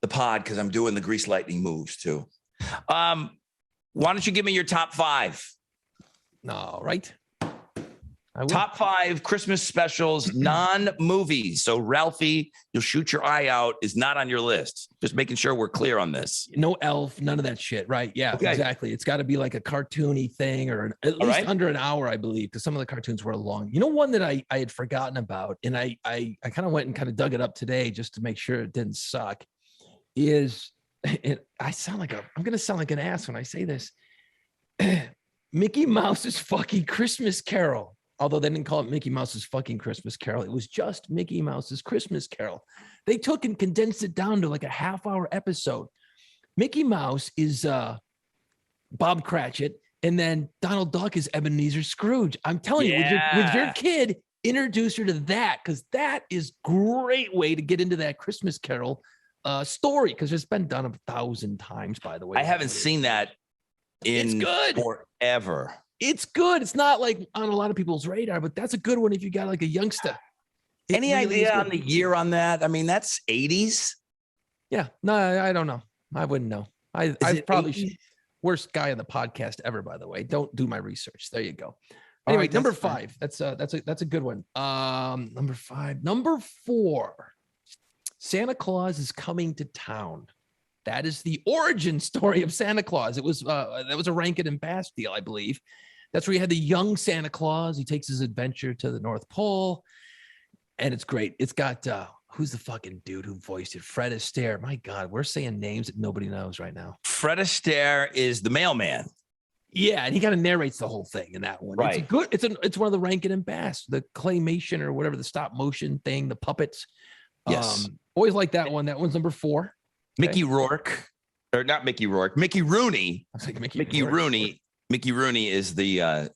the pod because I'm doing the Grease Lightning moves too. Why don't you give me your top five? No, right? Top five Christmas specials, non-movies. So Ralphie, You'll Shoot Your Eye Out is not on your list. Just making sure we're clear on this. No Elf, none of that shit. Right. Yeah, exactly. It's got to be like a cartoony thing or at least under an hour, I believe, because some of the cartoons were long. One that I had forgotten about, and I kind of went and kind of dug it up today just to make sure it didn't suck, is, and I'm going to sound like an ass when I say this, Mickey Mouse's fucking Christmas Carol. Although they didn't call it Mickey Mouse's fucking Christmas Carol. It was just Mickey Mouse's Christmas Carol. They took and condensed it down to like a half-hour episode. Mickey Mouse is Bob Cratchit, and then Donald Duck is Ebenezer Scrooge. I'm telling you, with your kid, introduce her to that, because that is great way to get into that Christmas Carol story, because it's been done 1,000 times, by the way. I haven't seen that in forever. It's good. It's not like on a lot of people's radar, but that's a good one if you got like a youngster. Any idea on the year on that? I mean, that's 80s. Yeah. No, I don't know. I wouldn't know. I probably worst guy on the podcast ever, by the way. Don't do my research. There you go. Anyway, number five. That's a good one. Number five. Number four. Santa Claus is coming to town. That is the origin story of Santa Claus. It was that was a Rankin and Bass deal, I believe. That's where you had the young Santa Claus. He takes his adventure to the North Pole. And it's great. It's got who's the fucking dude who voiced it? Fred Astaire. My God, we're saying names that nobody knows right now. Fred Astaire is the mailman. Yeah, and he kind of narrates the whole thing in that one. Right. It's good. It's one of the Rankin and Bass, the claymation or whatever, the stop motion thing, the puppets. Yes. Always like that one. That one's number 4. Mickey Rourke, or not Mickey Rourke, Mickey Rooney. I was like Mickey Rooney. Mickey Rooney is the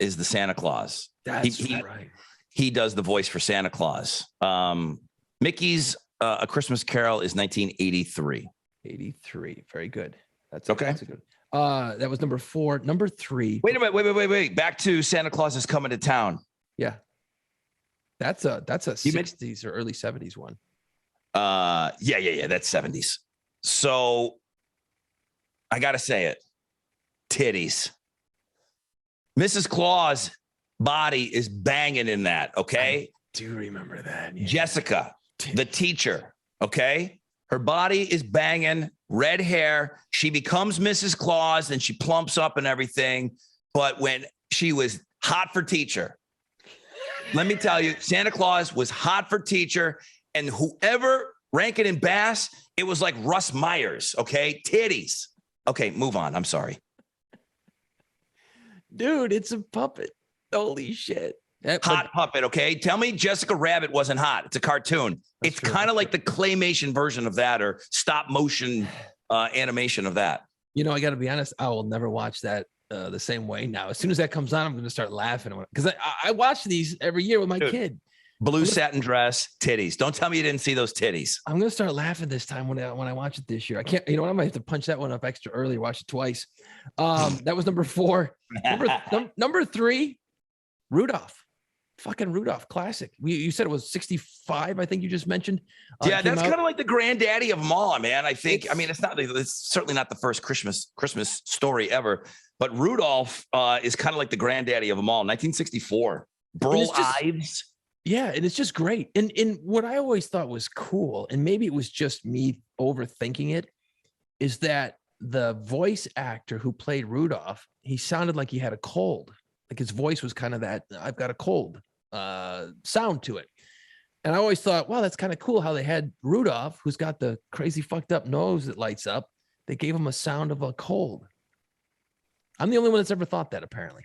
Santa Claus. That's right. He does the voice for Santa Claus. Mickey's A Christmas Carol is 1983. 83. Very good. That's okay. That's a good. That was number 4. Number 3. Wait a minute. Wait. Back to Santa Claus is Coming to Town. Yeah. That's a 60s or early 70s one. Yeah. That's 70s. So I gotta say it. Titties. Mrs. Claus body is banging in that, okay? I do remember that. Yeah. Jessica, the teacher, okay? Her body is banging, red hair. She becomes Mrs. Claus and she plumps up and everything. But when she was hot for teacher, let me tell you, Santa Claus was hot for teacher. And whoever, Rankin and Bass, it was like Russ Myers, okay? Titties. Okay, move on. I'm sorry. Dude, it's a puppet. Holy shit. Hot puppet, okay? Tell me Jessica Rabbit wasn't hot. It's a cartoon. It's kind of like the claymation version of that or stop motion animation of that. You know, I got to be honest. I will never watch that the same way now. As soon as that comes on, I'm going to start laughing. Because I watch these every year with my kid. Blue satin dress, titties. Don't tell me you didn't see those titties. I'm going to start laughing this time when I watch it this year. I can't, you know what? I might have to punch that one up extra early, watch it twice. That was number 4. Number 3, Rudolph. Fucking Rudolph, classic. You said it was 65, I think you just mentioned. Yeah, that's kind of like the granddaddy of them all, man. I think. It's certainly not the first Christmas story ever, but Rudolph is kind of like the granddaddy of them all. 1964. Burl Ives. Yeah, and it's just great. And what I always thought was cool, and maybe it was just me overthinking it, is that the voice actor who played Rudolph, he sounded like he had a cold. Like his voice was kind of that I've got a cold sound to it. And I always thought, wow, that's kind of cool how they had Rudolph, who's got the crazy fucked up nose that lights up. They gave him a sound of a cold. I'm the only one that's ever thought that, apparently.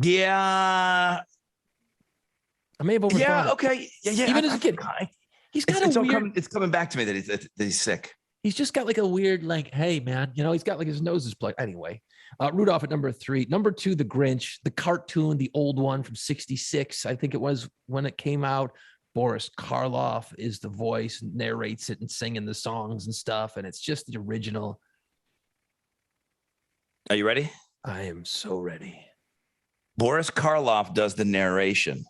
Yeah. I may have overthought it. Yeah, okay. Yeah. Even as a kid, he's got it's coming back to me that he's sick. He's just got like a weird, like, hey, man, you know, he's got like his nose is plugged. Anyway, Rudolph at number 3. Number 2, The Grinch, the cartoon, the old one from 66. I think it was when it came out. Boris Karloff is the voice, narrates it and singing the songs and stuff. And it's just the original. Are you ready? I am so ready. Boris Karloff does the narration.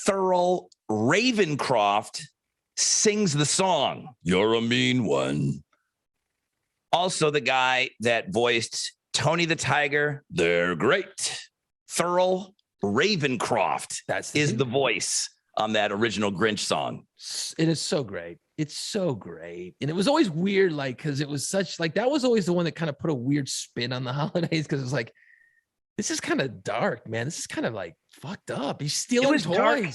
Thurl Ravencroft sings the song. You're a mean one. Also, the guy that voiced Tony the Tiger, they're great. Thurl Ravencroft is the voice on that original Grinch song. It is so great. It's so great. And it was always weird, like, because it was such, like, that was always the one that kind of put a weird spin on the holidays, because it was like, this is kind of dark, man. This is kind of like fucked up. He's stealing toys. Dark.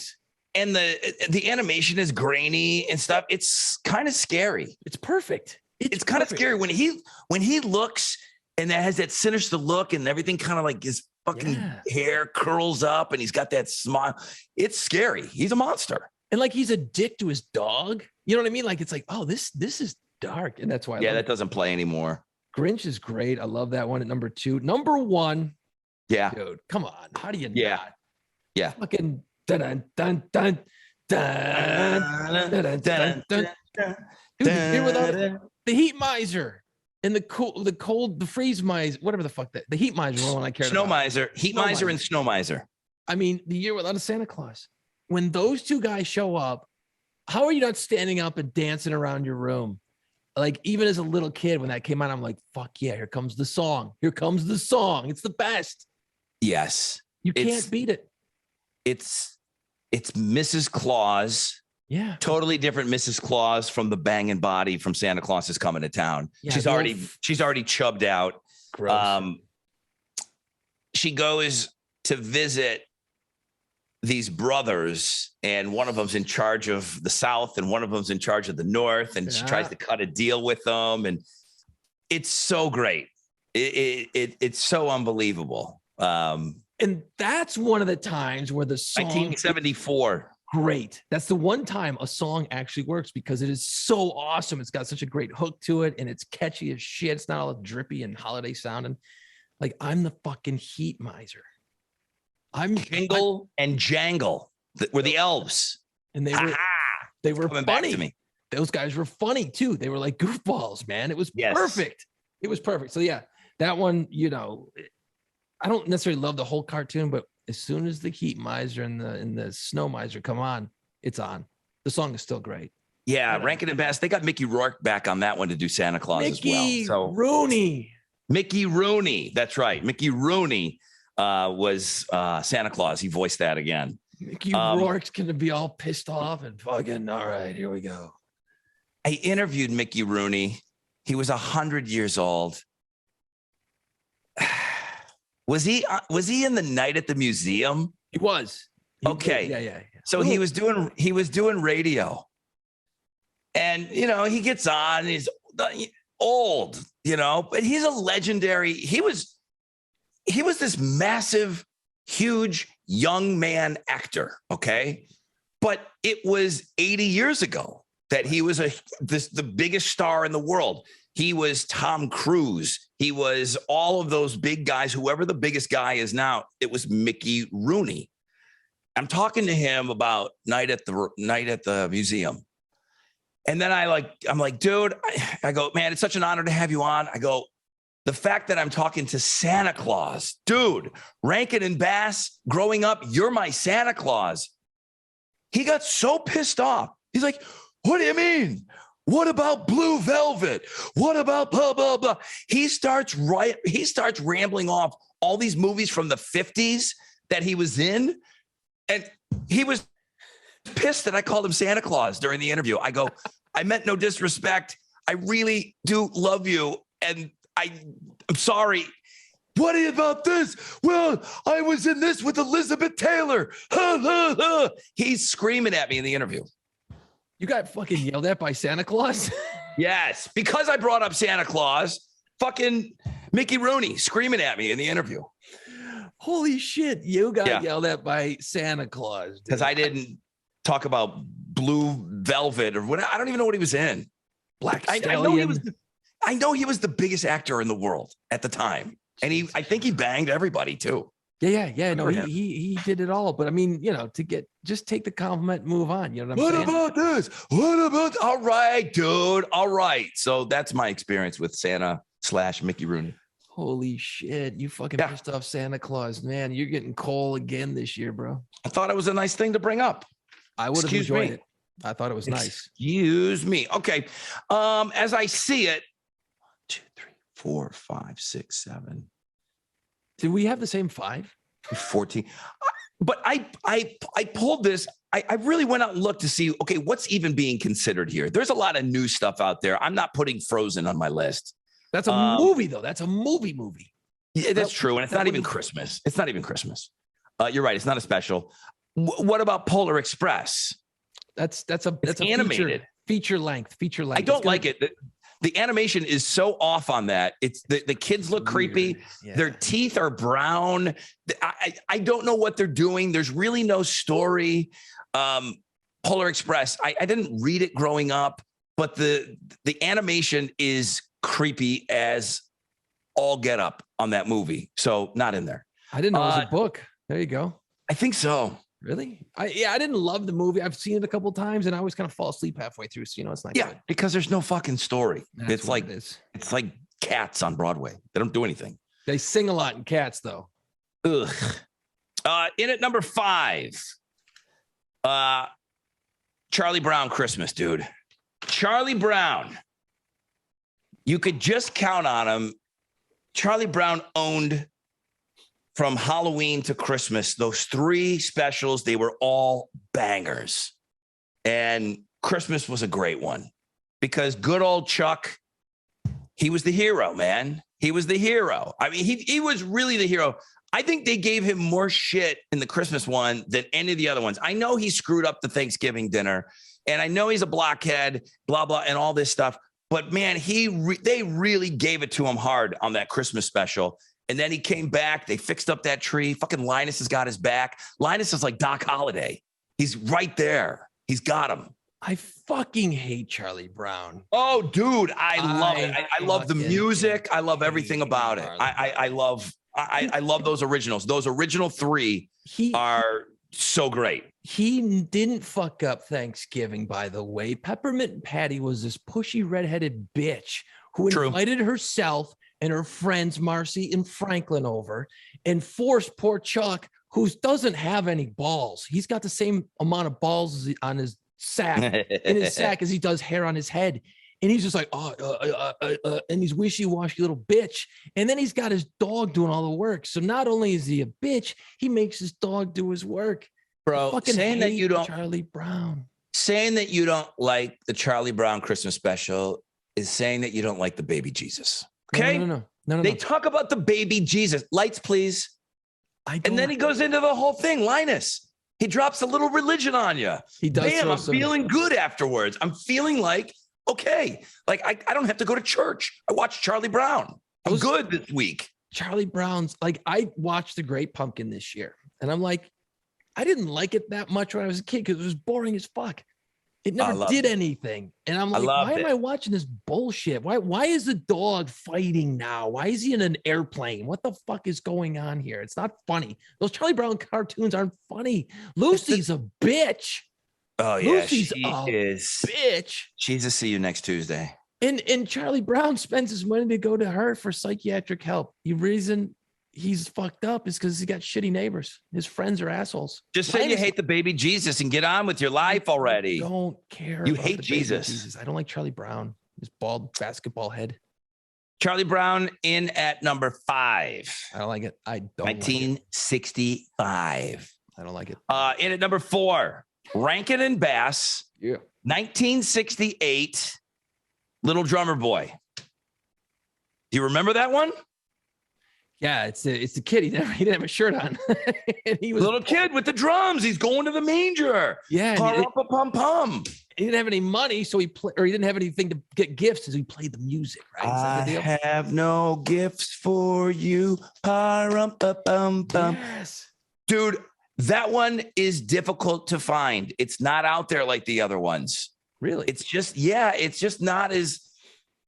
And the animation is grainy and stuff. It's kind of scary. It's perfect. It's kind of scary when he looks and that has that sinister look and everything kind of like his fucking hair curls up and he's got that smile. It's scary. He's a monster. And like he's a dick to his dog. You know what I mean? Like it's like, oh, this is dark. And that's why that doesn't play anymore. Grinch is great. I love that one at number 2. Number 1. Yeah. Dude, come on. How do you not? Yeah. Fucking dun dun dun dun dun dun dun. Dude, here without the heat miser and the freeze miser, whatever the fuck the heat miser one I care about. Snow miser, heat miser, and snow miser. I mean, the year without a Santa Claus. When those two guys show up, how are you not standing up and dancing around your room? Like, even as a little kid, when that came out, I'm like, fuck yeah, here comes the song. Here comes the song. It's the best. Yes. You can't beat it. It's Mrs. Claus. Yeah. Totally different Mrs. Claus from the banging body from Santa Claus is Coming to Town. Yeah, she's already chubbed out. Gross. She goes to visit these brothers, and one of them's in charge of the South and one of them's in charge of the North, and she tries to cut a deal with them, and it's so great. It's so unbelievable. And that's one of the times where the song 1974. Great. That's the one time a song actually works because it is so awesome. It's got such a great hook to it, and it's catchy as shit. It's not all drippy and holiday sounding. Like, I'm the fucking heat miser. I'm Jingle and Jangle were the elves, and they were coming funny. back to me. Those guys were funny too. They were like goofballs, man. It was perfect. It was perfect. So yeah, that one, you know, I don't necessarily love the whole cartoon, but as soon as the heat miser and the snow miser come on, it's on. The song is still great. Yeah, Rankin and Bass. They got Mickey Rourke back on that one to do Santa Claus as well. So Mickey Rooney. That's right. Mickey Rooney was Santa Claus. He voiced that again. Mickey Rourke's gonna be all pissed off and fucking, all right, here we go. I interviewed Mickey Rooney. He was 100 years old. Was he in the night at the museum? He was. Okay. Yeah. So he was doing radio. And you know, he gets on, he's old, you know, but he's a legendary. He was this massive, huge young man actor, okay? But it was 80 years ago that he was the biggest star in the world. He was Tom Cruise. He was all of those big guys, whoever the biggest guy is now. It was Mickey Rooney. I'm talking to him about night at the museum. And then I'm like, dude, I go, man, it's such an honor to have you on. I go, the fact that I'm talking to Santa Claus, dude, Rankin and Bass, growing up, you're my Santa Claus. He got so pissed off. He's like, what do you mean? What about Blue Velvet? What about blah, blah, blah? He starts rambling off all these movies from the 50s that he was in. And he was pissed that I called him Santa Claus during the interview. I go, I meant no disrespect. I really do love you. And I'm sorry. What about this? Well, I was in this with Elizabeth Taylor. He's screaming at me in the interview. You got fucking yelled at by Santa Claus? Yes, because I brought up Santa Claus, fucking Mickey Rooney screaming at me in the interview. Holy shit, you got yelled at by Santa Claus. Because I didn't talk about Blue Velvet or what. I don't even know what he was in. Black Stallion. I know he was the biggest actor in the world at the time. And I think he banged everybody too. Yeah. No, he did it all. But I mean, you know, just take the compliment and move on. You know what I'm saying? What about this? What about? All right, dude. All right. So that's my experience with Santa / Mickey Rooney. Holy shit. You fucking pissed off Santa Claus, man. You're getting coal again this year, bro. I thought it was a nice thing to bring up. I would have enjoyed it. I thought it was nice. Excuse me. Okay. As I see it, 1, 2, 3, 4, 5, 6, 7. Did we have the same 5? 14. But I pulled this. I really went out and looked to see, okay, what's even being considered here? There's a lot of new stuff out there. I'm not putting Frozen on my list. That's a movie, though. That's a movie. Yeah, that's true. And it's not even Christmas. It's not even Christmas. You're right. It's not a special. What about Polar Express? That's a animated feature length. I don't like it. The animation is so off on that. It's the kids look creepy. Yeah. Their teeth are brown. I don't know what they're doing. There's really no story. Polar Express. I didn't read it growing up, but the animation is creepy as all get up on that movie. So not in there. I didn't know it was a book. There you go. I think so. Really? I didn't love the movie. I've seen it a couple of times and I always kind of fall asleep halfway through. So, you know, it's not good. Because there's no fucking story. It's like Cats on Broadway. They don't do anything. They sing a lot in Cats, though. Ugh. In at number 5, Charlie Brown Christmas, dude. Charlie Brown. You could just count on him. Charlie Brown owned from Halloween to Christmas, those 3 specials, they were all bangers. And Christmas was a great one because good old Chuck, he was the hero, man. He was the hero. I mean, he was really the hero. I think they gave him more shit in the Christmas one than any of the other ones. I know he screwed up the Thanksgiving dinner, and I know he's a blockhead, blah, blah, and all this stuff. But, man, they really gave it to him hard on that Christmas special. And then he came back. They fixed up that tree. Fucking Linus has got his back. Linus is like Doc Holliday. He's right there. He's got him. I fucking hate Charlie Brown. Oh, dude, I love it. I love the music. I love everything about it. I love those originals. Those original three are so great. He didn't fuck up Thanksgiving, by the way. Peppermint Patty was this pushy redheaded bitch who invited herself and her friends Marcy and Franklin over and forced poor Chuck, who doesn't have any balls. He's got the same amount of balls on his sack in his sack as he does hair on his head, and he's just like and he's wishy-washy little bitch. And then he's got his dog doing all the work. So not only is he a bitch, he makes his dog do his work. Bro, saying that you don't Charlie Brown, saying that you don't like the Charlie Brown Christmas special is saying that you don't like the baby Jesus. Okay, no. They talk about the baby Jesus. Lights, please. And then he goes into the whole thing. Linus. He drops a little religion on you. He does. Bam, I'm feeling good afterwards. I'm feeling like, okay, like I don't have to go to church. I watched Charlie Brown. I'm good this week. Charlie Brown's like, I watched The Great Pumpkin this year, and I'm like, I didn't like it that much when I was a kid because it was boring as fuck. It never did anything. And I'm like, why am I watching this bullshit? Why is the dog fighting now? Why is he in an airplane? What the fuck is going on here? It's not funny. Those Charlie Brown cartoons aren't funny. Lucy's a bitch. Oh, yeah. Lucy's a bitch. She's a see you next Tuesday. And Charlie Brown spends his money to go to her for psychiatric help. The reason he's fucked up is because he got shitty neighbors. His friends are assholes. Just say you hate the baby Jesus and get on with your life already. I don't care. You hate Jesus. I don't like Charlie Brown. His bald basketball head. Charlie Brown in at number 5. I don't like it. I don't 1965. I don't like it. In at number 4, Rankin and Bass. Yeah. 1968. Little Drummer Boy. Do you remember that one? Yeah, it's the kid. He didn't have a shirt on. And he was little kid with the drums. He's going to the manger. Yeah, pum. He didn't have any money, so he didn't have anything to get gifts, so he played the music. Right? I have no gifts for you. Yes, dude, that one is difficult to find. It's not out there like the other ones. Really? It's just not as.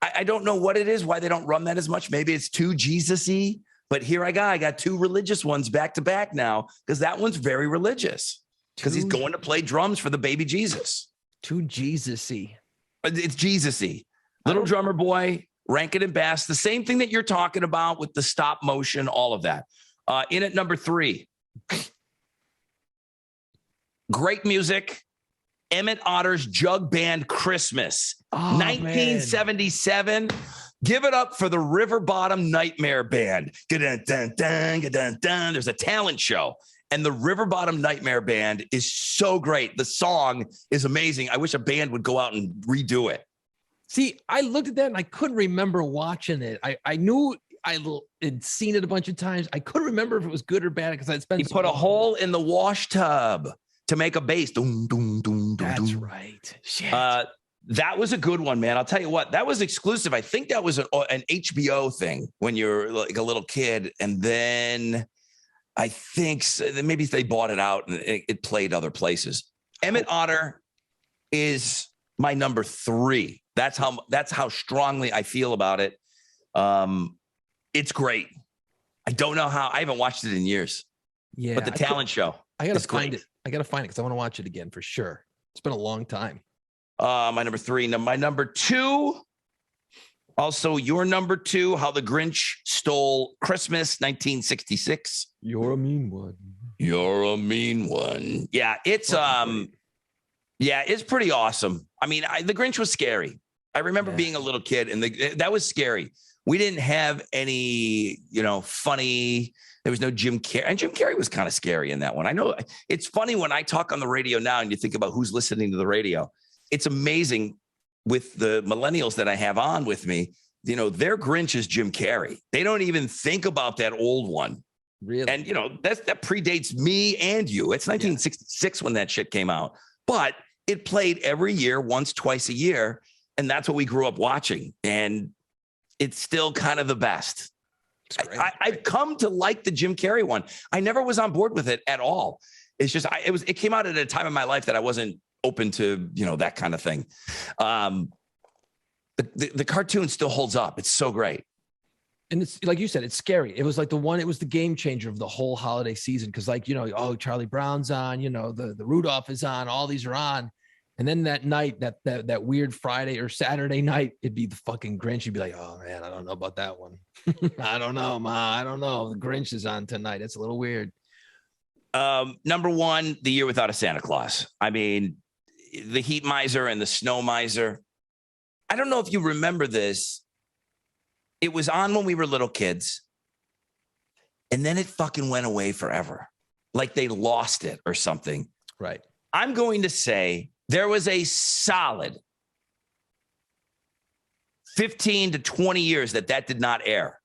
I don't know what it is. Why they don't run that as much? Maybe it's too Jesus-y. But here I got 2 religious ones back to back now because that one's very religious because he's going to play drums for the baby Jesus. Too Jesus-y. It's Jesus-y. Little Drummer Boy, Rankin and Bass, the same thing that you're talking about with the stop motion, all of that. In at number 3, great music. Emmett Otter's Jug Band Christmas, 1977. Man. Give it up for the River Bottom Nightmare Band. There's a talent show, and the River Bottom Nightmare Band is so great. The song is amazing. I wish a band would go out and redo it. See, I looked at that and I couldn't remember watching it. I knew I had seen it a bunch of times. I couldn't remember if it was good or bad because I'd spent. He put a hole in the wash tub to make a bass. That's right. Shit. That was a good one, man. I'll tell you what, that was exclusive. I think that was an HBO thing when you're like a little kid. And then I think maybe they bought it out and it played other places. Emmett Otter is my number 3. That's how strongly I feel about it. It's great. I don't know how. I haven't watched it in years. Yeah. But the talent show. I got to find it. I got to find it because I want to watch it again for sure. It's been a long time. My number 3. Now, my number 2. Also, your number 2. How the Grinch Stole Christmas, 1966. You're a mean one. You're a mean one. Yeah, it's it's pretty awesome. I mean, the Grinch was scary. I remember being a little kid, and that was scary. We didn't have any, funny. There was no Jim Carrey. And Jim Carrey was kind of scary in that one. I know it's funny when I talk on the radio now and you think about who's listening to the radio. It's amazing with the millennials that I have on with me. their Grinch is Jim Carrey. They don't even think about that old one. Really? And, that predates me and you. It's 1966 when that shit came out. But it played every year, once, twice a year. And that's what we grew up watching. And it's still kind of the best. I've come to like the Jim Carrey one. I never was on board with it at all. It's just, it came out at a time in my life that I wasn't open to, that kind of thing. The cartoon still holds up. It's so great. And it's like you said, it's scary. It was like it was the game changer of the whole holiday season. Cause Charlie Brown's on, the Rudolph is on, all these are on. And then that night, that weird Friday or Saturday night, it'd be the fucking Grinch. You'd be like, oh man, I don't know about that one. I don't know, Ma. I don't know. The Grinch is on tonight. It's a little weird. Number one, The Year Without a Santa Claus. I mean, the Heat Miser and the Snow Miser. I don't know if you remember this. It was on when we were little kids. And then it fucking went away forever. Like they lost it or something. Right. I'm going to say there was a solid 15 to 20 years that did not air.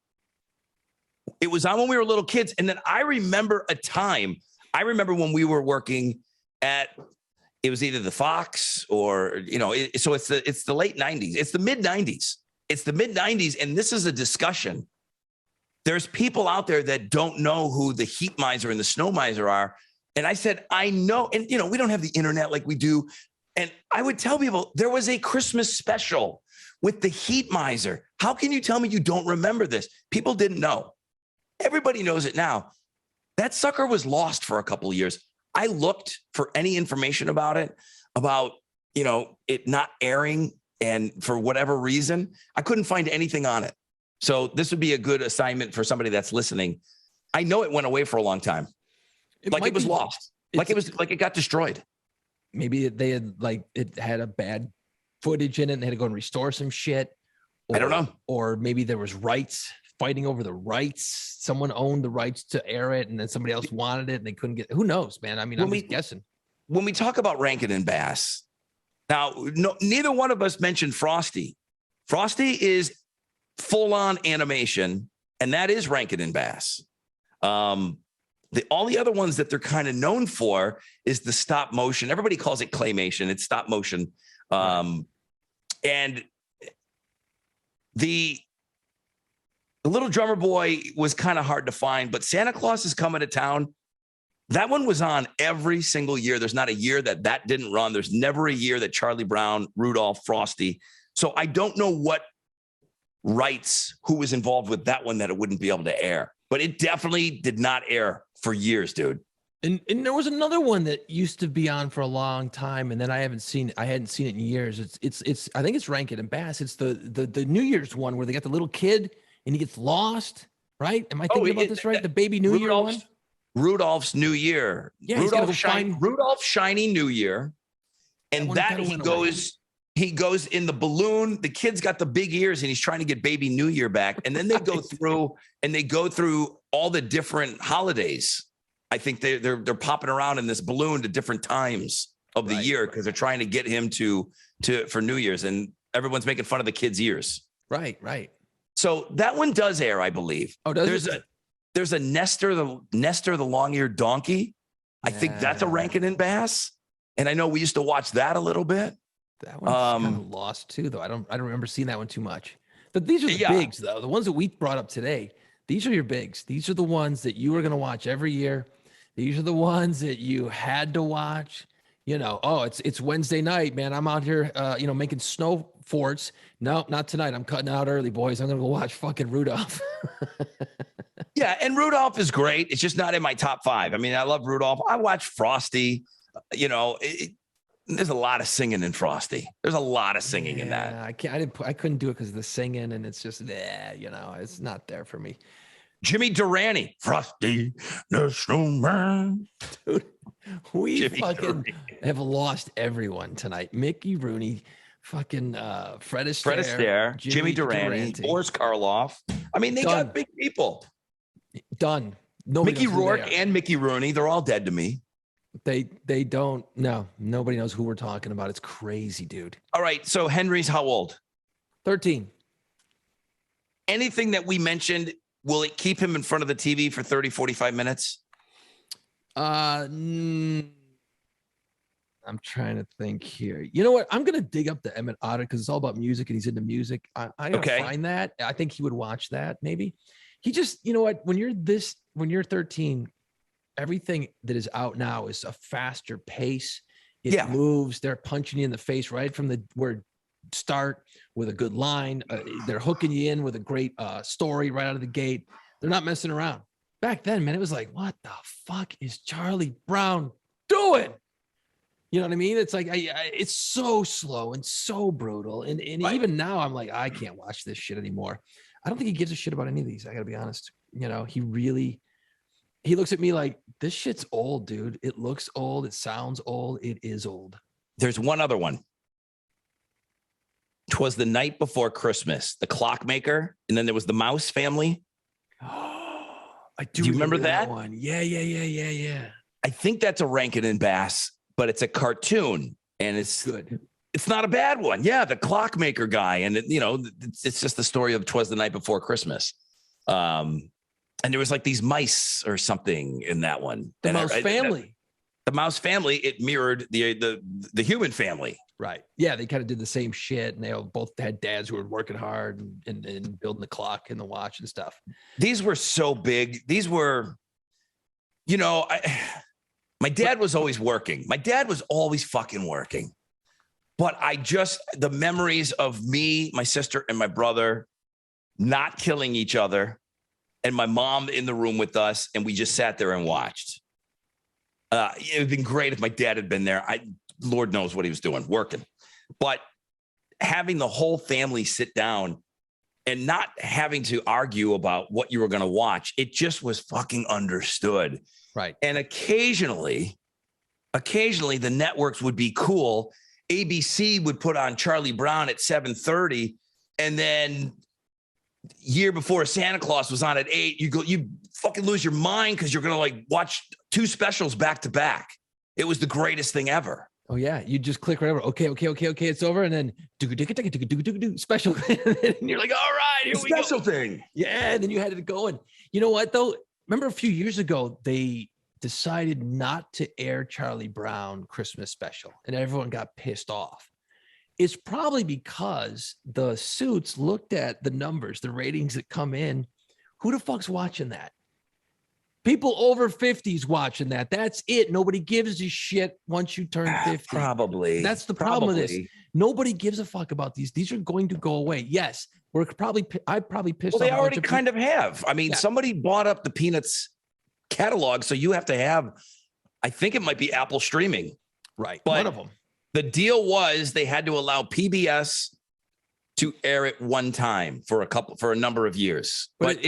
It was on when we were little kids. And then I remember when we were working at, it was either the Fox or, so it's the late 90s. It's the mid 90s. It's the mid 90s. And this is a discussion. There's people out there that don't know who the Heat Miser and the Snow Miser are. And I said, I know. And, we don't have the internet like we do. And I would tell people there was a Christmas special with the Heat Miser. How can you tell me you don't remember this? People didn't know. Everybody knows it now. That sucker was lost for a couple of years. I looked for any information about it, it not airing. And for whatever reason, I couldn't find anything on it. So this would be a good assignment for somebody that's listening. I know it went away for a long time. It was lost. It got destroyed. Maybe they had it had a bad footage in it and they had to go and restore some shit. I don't know. Or maybe there was fighting over the rights. Someone owned the rights to air it and then somebody else wanted it and they couldn't get, who knows, man? I mean, I'm just guessing. When we talk about Rankin and Bass, now, neither one of us mentioned Frosty. Frosty is full-on animation, and that is Rankin and Bass. All the other ones that they're kind of known for is the stop motion. Everybody calls it claymation. It's stop motion. And the Little Drummer Boy was kind of hard to find, but Santa Claus is Coming to Town. That one was on every single year. There's not a year that didn't run. There's never a year that Charlie Brown, Rudolph, Frosty. So I don't know who was involved with that one that it wouldn't be able to air. But it definitely did not air for years, dude. And there was another one that used to be on for a long time, and then I hadn't seen it in years. It's I think it's Rankin and Bass. It's the New Year's one where they got the little kid and he gets lost, right? Am I thinking about this right? The baby New Year one? Rudolph's New Year. Yeah, Rudolph's Shiny New Year. And that he goes in the balloon. The kid's got the big ears and he's trying to get baby New Year back. And then they go through all the different holidays. I think they're popping around in this balloon to different times of the year because they're trying to get him for New Year's, and everyone's making fun of the kid's ears. Right. So that one does air, I believe. Oh, does it? There's a Nestor the long-eared donkey. I think that's a Rankin and Bass. And I know we used to watch that a little bit. That one's kind of lost too, though. I don't remember seeing that one too much. But these are the bigs, though. The ones that we brought up today. These are your bigs. These are the ones that you were going to watch every year. These are the ones that you had to watch. It's Wednesday night, man. I'm out here, making snow forts. No, not tonight. I'm cutting out early, boys. I'm going to go watch fucking Rudolph. Yeah, and Rudolph is great. It's just not in my top 5. I mean, I love Rudolph. I watch Frosty. There's a lot of singing in Frosty. There's a lot of singing in that. I couldn't do it because of the singing, and it's just it's not there for me. Jimmy Durante, Frosty the Snowman. Dude, we have lost everyone tonight. Mickey Rooney, fucking Fred Astaire, Jimmy Durante, Boris Karloff. I mean, they got big people. Done. Mickey Rourke and Mickey Rooney, they're all dead to me. They don't. No, nobody knows who we're talking about. It's crazy, dude. All right. So Henry's how old? 13. anything that we mentioned, will it keep him in front of the TV for 30, 45 minutes? I'm trying to think here. You know what? I'm gonna dig up the Emmett Otter because it's all about music and he's into music. I gotta find that. I think he would watch that. Maybe he just, you know what? When you're 13, everything that is out now is a faster pace. It moves. They're punching you in the face right from the word start with a good line. They're hooking you in with a great story right out of the gate. They're not messing around. Back then, man, it was like, what the fuck is Charlie Brown doing? You know what I mean? It's like, it's so slow and so brutal. And even now I'm like, I can't watch this shit anymore. I don't think he gives a shit about any of these. I gotta be honest. You know, he looks at me like, this shit's old, dude. It looks old. It sounds old. It is old. There's one other one. 'Twas the Night Before Christmas, the Clockmaker. And then there was the Mouse Family. I do. Do you remember that one? Yeah. I think that's a Rankin and Bass, but it's a cartoon and it's good. It's not a bad one. Yeah, the Clockmaker guy. And, it's just the story of 'Twas the Night Before Christmas. And there was like these mice or something in that one. The Mouse Family. The Mouse Family, it mirrored the human family. Right. Yeah, they kind of did the same shit. And they both had dads who were working hard and building the clock and the watch and stuff. These were so big. These were, my dad was always working. My dad was always fucking working. But the memories of me, my sister, and my brother not killing each other, and my mom in the room with us, and we just sat there and watched. It would have been great if my dad had been there. Lord knows what he was doing, working. But having the whole family sit down and not having to argue about what you were going to watch, it just was fucking understood. Right. And occasionally the networks would be cool. ABC would put on Charlie Brown at 7:30, and then year before Santa Claus was on at 8, you fucking lose your mind because you're gonna like watch 2 specials back to back. It was the greatest thing ever. Oh yeah, you just click right over. Okay, it's over, and then special, and you're like, all right, here we go. Special thing. Yeah, and then you had it going. You know what though? Remember a few years ago they decided not to air Charlie Brown Christmas special, and everyone got pissed off. It's probably because the suits looked at the numbers, the ratings that come in. Who the fuck's watching that? People over 50s watching that. That's it. Nobody gives a shit once you turn 50. Probably. That's the problem with this. Nobody gives a fuck about these. These are going to go away. Yes, I probably pissed off. Well, they already kind of have. I mean, somebody bought up the Peanuts catalog, so you have to have, I think it might be Apple streaming. Right. But one of them. The deal was they had to allow PBS to air it one time for a number of years. But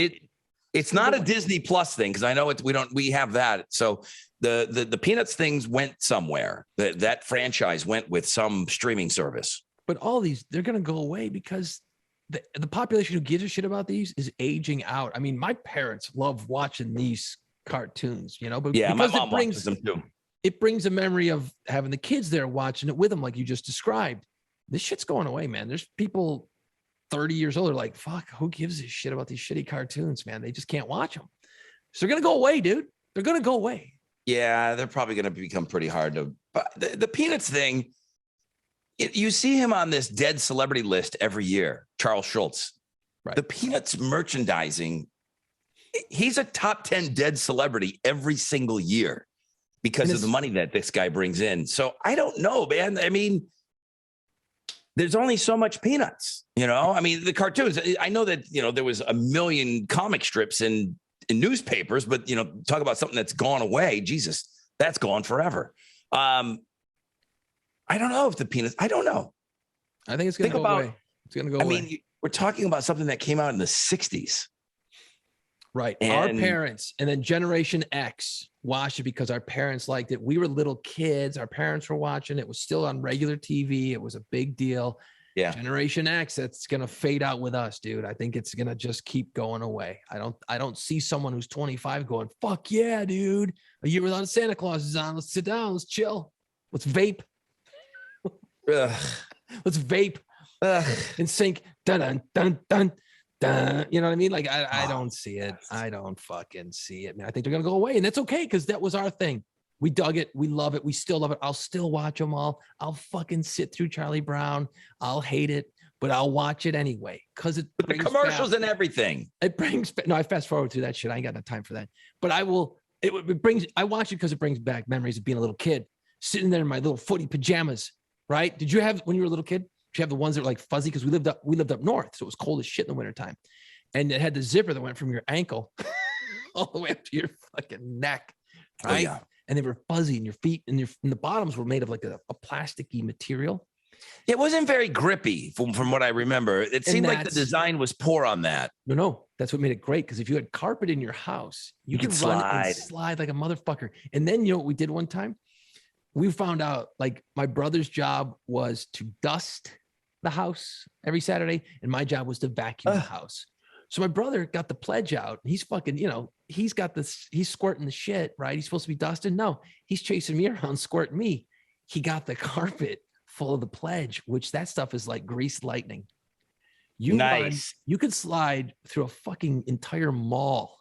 it's not a Disney Plus thing, because I know we have that. So the Peanuts things went somewhere. That franchise went with some streaming service. But all these, they're going to go away because the population who gives a shit about these is aging out. I mean, my parents love watching these cartoons, but yeah, because my mom watches them too. It brings a memory of having the kids there watching it with them, like you just described. This shit's going away, man. There's people 30 years old are like, fuck, who gives a shit about these shitty cartoons, man? They just can't watch them. So they're going to go away, dude. They're going to go away. Yeah, they're probably going to become pretty hard to. But the Peanuts thing, you see him on this dead celebrity list every year, Charles Schultz. Right. The Peanuts merchandising, he's a top 10 dead celebrity every single year because of the money that this guy brings in. So I don't know, man. I mean, there's only so much Peanuts, I mean, the cartoons, I know that, there was a million comic strips in newspapers, but, talk about something that's gone away. Jesus, that's gone forever. I don't know if the Peanuts, I don't know. I think it's going to go away. It's going to go away. I mean, we're talking about something that came out in the 60s. Right. Our parents and then Generation X watched it because our parents liked it. We were little kids. Our parents were watching. It was still on regular TV. It was a big deal. Yeah. Generation X, that's going to fade out with us, dude. I think it's going to just keep going away. I don't see someone who's 25 going, fuck yeah, dude. A year without Santa Claus is on. Let's sit down. Let's chill. Let's vape. Let's vape. And sync. Dun, dun, dun, dun. You know what I mean? Like, I don't see it. I don't fucking see it, man. I think they're going to go away, and that's okay, because that was our thing. We dug it. We love it. We still love it. I'll still watch them all. I'll fucking sit through Charlie Brown. I'll hate it, but I'll watch it anyway, because it With the commercials and everything. It brings, no, I fast forward through that shit. I ain't got no time for that. But I will, it brings, I watch it because it brings back memories of being a little kid, sitting there in my little footy pajamas, right? Did you have, when you were a little kid, did you have the ones that were like fuzzy? Because we lived up north, so it was cold as shit in the wintertime. And it had the zipper that went from your ankle all the way up to your fucking neck, right? Oh, yeah. And they were fuzzy, and your feet and the bottoms were made of like a plasticky material. It wasn't very grippy from what I remember. It seemed like the design was poor on that. No, that's what made it great. Because if you had carpet in your house, you could run and slide like a motherfucker. And then, you know what we did one time? We found out, like, my brother's job was to dust the house every Saturday, and my job was to vacuum the house. So my brother got the pledge out. He's fucking, you know, he's got this, he's squirting the shit, right? He's supposed to be dusting. No, he's chasing me around, squirting me. He got the carpet full of the pledge, which that stuff is like greased lightning. You could slide through a fucking entire mall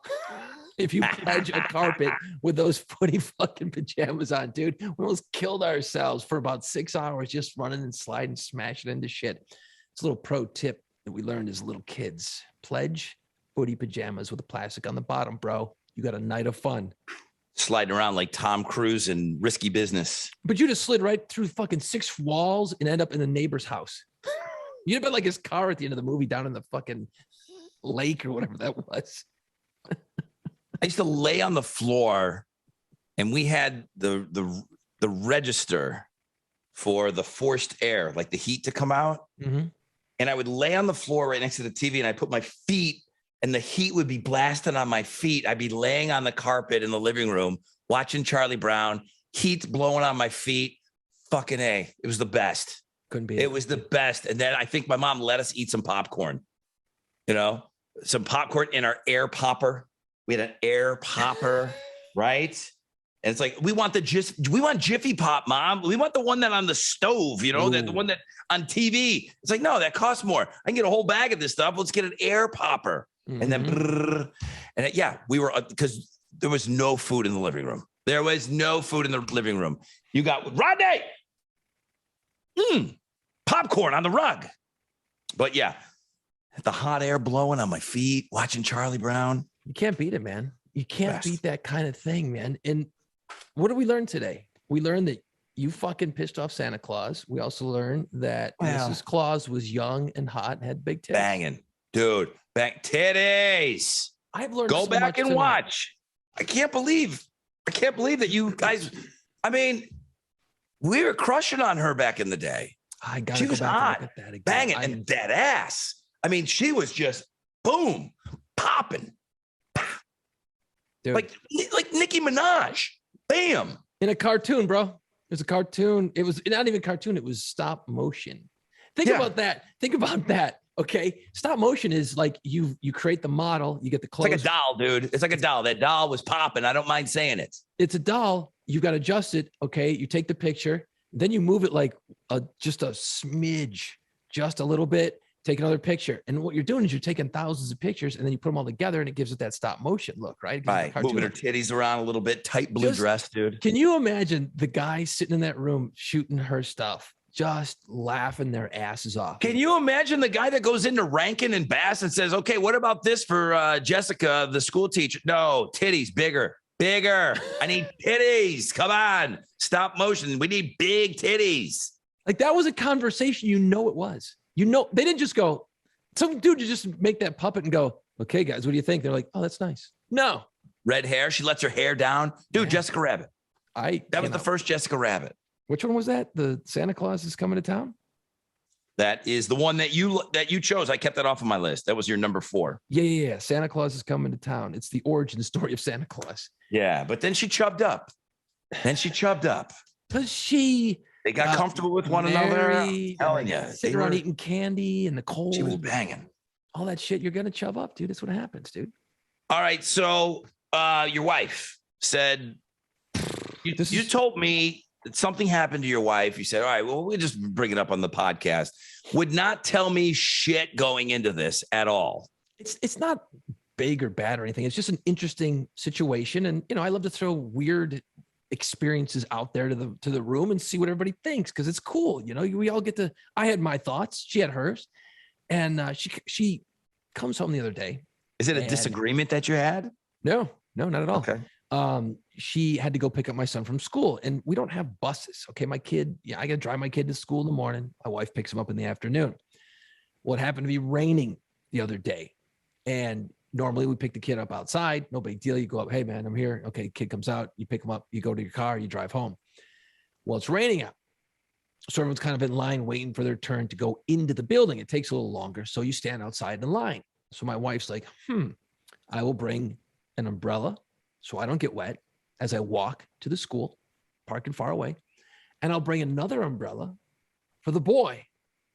if you pledge a carpet with those footy fucking pajamas on, dude. We almost killed ourselves for about 6 hours just running and sliding, smashing into shit. It's a little pro tip that we learned as little kids. Pledge footy pajamas with a plastic on the bottom, bro. You got a night of fun. Sliding around like Tom Cruise in Risky Business. But you just slid right through fucking 6 walls and end up in the neighbor's house. You'd have been like his car at the end of the movie down in the fucking lake or whatever that was. I used to lay on the floor, and we had the register for the forced air, like the heat to come out. Mm-hmm. And I would lay on the floor right next to the TV, and I put my feet, and the heat would be blasting on my feet. I'd be laying on the carpet in the living room, watching Charlie Brown, heat blowing on my feet. Fucking A. It was the best. Couldn't be. It was the best. And then I think my mom let us eat some popcorn, you know, some popcorn in our air popper. We had an air popper, right? And it's like, we want Jiffy Pop, Mom. We want the one that on the stove, you know, the one that on TV. It's like, no, that costs more. I can get a whole bag of this stuff. Let's get an air popper. Mm-hmm. And then, we were, because there was no food in the living room. There was no food in the living room. You got Rodney, popcorn on the rug. But yeah, the hot air blowing on my feet, watching Charlie Brown. You can't beat it, man. You can't beat that kind of thing, man. And what did we learn today? We learned that you fucking pissed off Santa Claus. We also learned that Mrs. Claus was young and hot and had big titties. Banging, dude. Bang titties. I've learned. Go back and watch. I can't believe that you guys. I mean, we were crushing on her back in the day. I gotta go back and look at that again. Banging and dead ass. I mean, she was just boom, popping. Dude. Like Nicki Minaj. Bam. In a cartoon, bro. It was a cartoon. It was not even a cartoon. It was stop motion. Think about that. Think about that. Okay. Stop motion is like you create the model. You get the clothes. It's like a doll, dude. It's like a doll. That doll was popping. I don't mind saying it. It's a doll. You got to adjust it. Okay. You take the picture. Then you move it like just a smidge, just a little bit. Take another picture. And what you're doing is you're taking thousands of pictures and then you put them all together and it gives it that stop motion look, right? Right. Moving her titties around a little bit. Tight blue dress, dude. Can you imagine the guy sitting in that room shooting her stuff, just laughing their asses off? Can you imagine the guy that goes into Rankin and Bass and says, okay, what about this for Jessica, the school teacher? No, titties, bigger. I need titties. Come on. Stop motion. We need big titties. Like that was a conversation. You know, it was. You know, they didn't just go, some dude to just make that puppet and go, okay, guys, what do you think? They're like, oh, that's nice. No. Red hair. She lets her hair down. Dude, yeah. Jessica Rabbit. That was the first Jessica Rabbit. Which one was that? The Santa Claus is coming to town? That is the one that you chose. I kept that off of my list. That was your number 4. Yeah. Santa Claus is coming to town. It's the origin story of Santa Claus. Yeah, but then she chubbed up. Because they got comfortable with one another. I'm telling you. Sitting around eating candy in the cold. She was banging. All that shit, you're going to chub up, dude. That's what happens, dude. All right. So your wife said, you told me that something happened to your wife. You said, all right, well, we'll just bring it up on the podcast. Would not tell me shit going into this at all. It's not big or bad or anything. It's just an interesting situation. And, I love to throw weird experiences out there to the room and see what everybody thinks. Cause it's cool. We all get to, I had my thoughts. She had hers. And she comes home the other day. Is it a disagreement that you had? No, not at all. Okay. She had to go pick up my son from school, and we don't have buses. Okay. I got to drive my kid to school in the morning. My wife picks him up in the afternoon. Well, it happened to be raining the other day. And normally we pick the kid up outside. No big deal. You go up, hey man, I'm here. Okay. Kid comes out, you pick him up, you go to your car, you drive home. Well, it's raining out. So everyone's kind of in line waiting for their turn to go into the building. It takes a little longer. So you stand outside in line. So my wife's like, I will bring an umbrella so I don't get wet as I walk to the school, parking far away. And I'll bring another umbrella for the boy.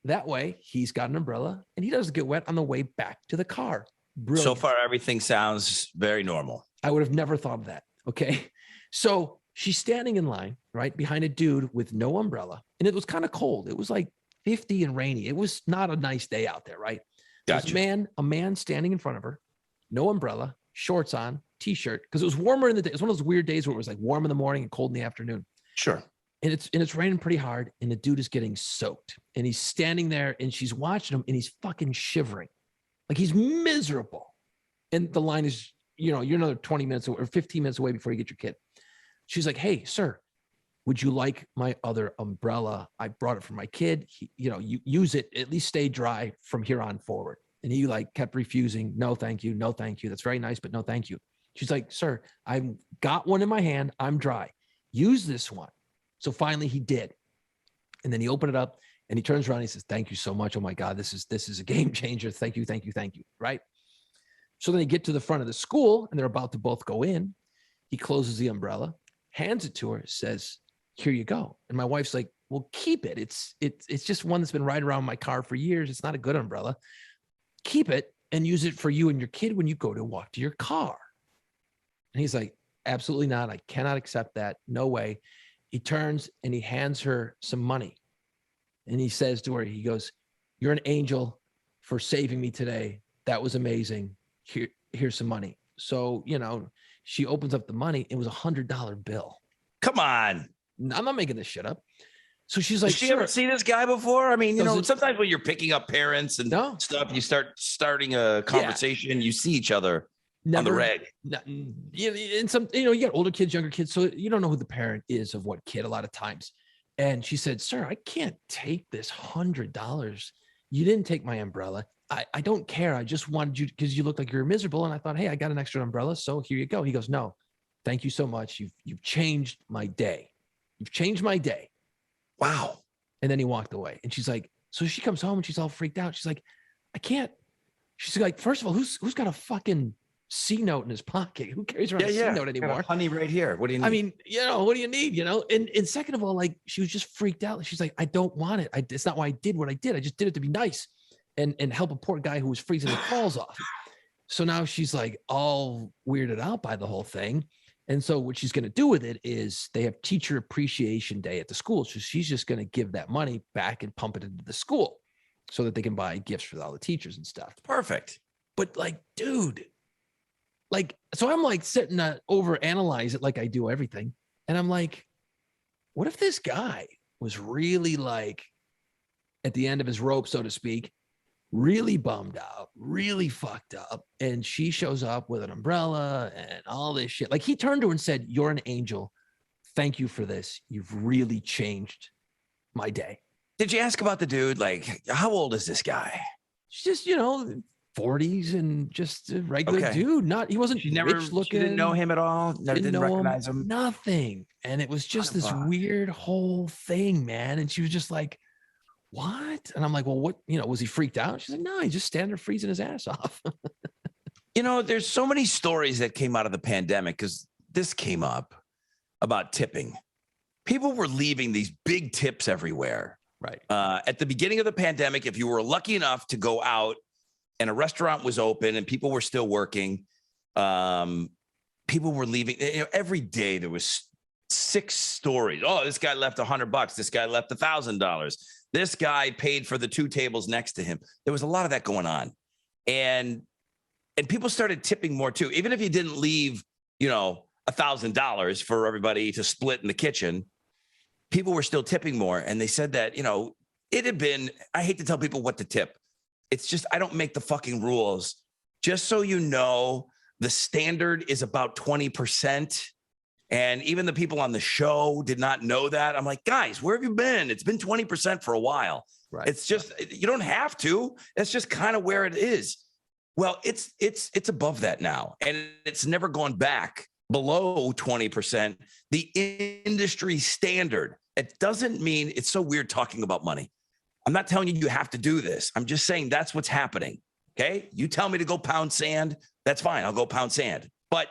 That way he's got an umbrella and he doesn't get wet on the way back to the car. Brilliant. So far, everything sounds very normal. I would have never thought of that. Okay. So she's standing in line, right behind a dude with no umbrella. And it was kind of cold. It was like 50 and rainy. It was not a nice day out there, right? Gotcha. A man standing in front of her, no umbrella, shorts on, t-shirt, because it was warmer in the day. It was one of those weird days where it was like warm in the morning and cold in the afternoon. Sure. And it's raining pretty hard, and the dude is getting soaked. And he's standing there, and she's watching him, and he's fucking shivering. Like he's miserable. And the line is, you're another 20 minutes or 15 minutes away before you get your kid. She's like, hey, sir, would you like my other umbrella? I brought it for my kid. You use it, at least stay dry from here on forward. And he kept refusing. No, thank you. No, thank you. That's very nice, but no, thank you. She's like, sir, I've got one in my hand. I'm dry. Use this one. So finally he did. And then he opened it up and he turns around and he says, thank you so much. Oh my God, this is a game changer. Thank you. Thank you. Thank you. Right. So then they get to the front of the school and they're about to both go in. He closes the umbrella, hands it to her, says, here you go. And my wife's like, well, keep it. It's just one that's been riding around my car for years. It's not a good umbrella. Keep it and use it for you and your kid when you go to walk to your car. And he's like, absolutely not. I cannot accept that. No way. He turns and he hands her some money. And he says to her, he goes, you're an angel for saving me today. That was amazing. Here's some money. So, she opens up the money. It was $100 bill. Come on. I'm not making this shit up. So she's like, Has she ever seen this guy before? I mean, sometimes when you're picking up parents and stuff, you start starting a conversation, you see each other on the reg. And some, you got older kids, younger kids. So you don't know who the parent is of what kid a lot of times. And she said, sir, I can't take this $100. You didn't take my umbrella. I don't care. I just wanted you because you look like you're miserable. And I thought, hey, I got an extra umbrella. So here you go. He goes, no, thank you so much. You've changed my day. You've changed my day. Wow. And then he walked away. And she's like, so she comes home and she's all freaked out. She's like, I can't. She's like, first of all, who's got a fucking C note in his pocket? Who carries around a C note anymore? Honey, right here. What do you need? I mean, what do you need? And second of all, she was just freaked out. She's like, I don't want it. It's not why I did what I did. I just did it to be nice and help a poor guy who was freezing his balls off. So now she's like all weirded out by the whole thing. And so what she's going to do with it is they have teacher appreciation day at the school. So she's just going to give that money back and pump it into the school so that they can buy gifts for all the teachers and stuff. Perfect. But dude, so I'm sitting to overanalyze it like I do everything. And I'm like, what if this guy was really at the end of his rope, so to speak, really bummed out, really fucked up. And she shows up with an umbrella and all this shit. He turned to her and said, you're an angel. Thank you for this. You've really changed my day. Did you ask about the dude? How old is this guy? She's just, 40s and just a regular dude. He wasn't rich looking. She didn't know him at all. Didn't recognize him. Nothing. And it was just this weird whole thing, man. And she was just like, what? And I'm like, well, what, was he freaked out? She's like, no, he's just standing there freezing his ass off. There's so many stories that came out of the pandemic because this came up about tipping. People were leaving these big tips everywhere. Right. At the beginning of the pandemic, if you were lucky enough to go out and a restaurant was open and people were still working, people were leaving. Every day there was 6 stories. Oh, this guy left $100. This guy left $1,000. This guy paid for the 2 tables next to him. There was a lot of that going on. And And people started tipping more too. Even if you didn't leave, $1,000 for everybody to split in the kitchen, people were still tipping more. And they said that, it had been, I hate to tell people what to tip. It's just, I don't make the fucking rules. Just so you know, the standard is about 20%. And even the people on the show did not know that. I'm like, guys, where have you been? It's been 20% for a while. Right. It's just, you don't have to. That's just kind of where it is. Well, it's above that now. And it's never gone back below 20%. The industry standard. It doesn't mean, it's so weird talking about money. I'm not telling you have to do this. I'm just saying that's what's happening. Okay. You tell me to go pound sand. That's fine. I'll go pound sand. But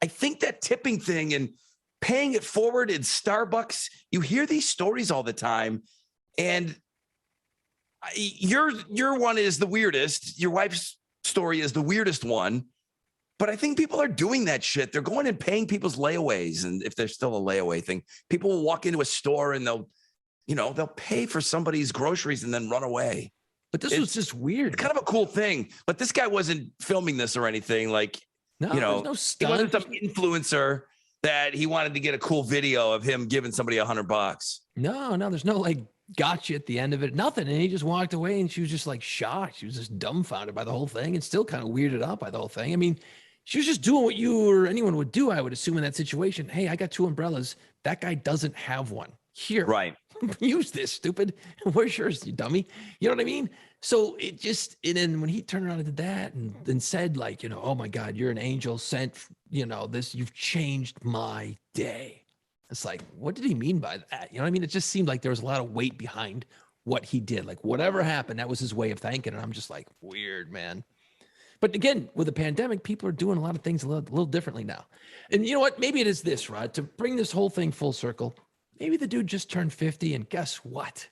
I think that tipping thing and paying it forward in Starbucks, you hear these stories all the time. And your one is the weirdest. Your wife's story is the weirdest one. But I think people are doing that shit. They're going and paying people's layaways. And if there's still a layaway thing, people will walk into a store and they'll pay for somebody's groceries and then run away. But this was just weird. It's kind of a cool thing. But this guy wasn't filming this or anything. Like, there's no he wasn't some influencer that he wanted to get a cool video of him giving somebody $100. No, there's no gotcha at the end of it. Nothing. And he just walked away and she was just shocked. She was just dumbfounded by the whole thing and still kind of weirded out by the whole thing. I mean, she was just doing what you or anyone would do, I would assume, in that situation. Hey, I got 2 umbrellas. That guy doesn't have one. Here. Right. Use this, stupid. Where's yours, you dummy? You know what I mean? So it just, and then when he turned around and did that and said oh my God, you're an angel sent, you've changed my day. It's like, what did he mean by that? You know what I mean? It just seemed like there was a lot of weight behind what he did. Like whatever happened, that was his way of thanking. And I'm just like, weird, man. But again, with the pandemic, people are doing a lot of things a little differently now. And you know what? Maybe it is this, Rod, to bring this whole thing full circle. Maybe the dude just turned 50 and guess what?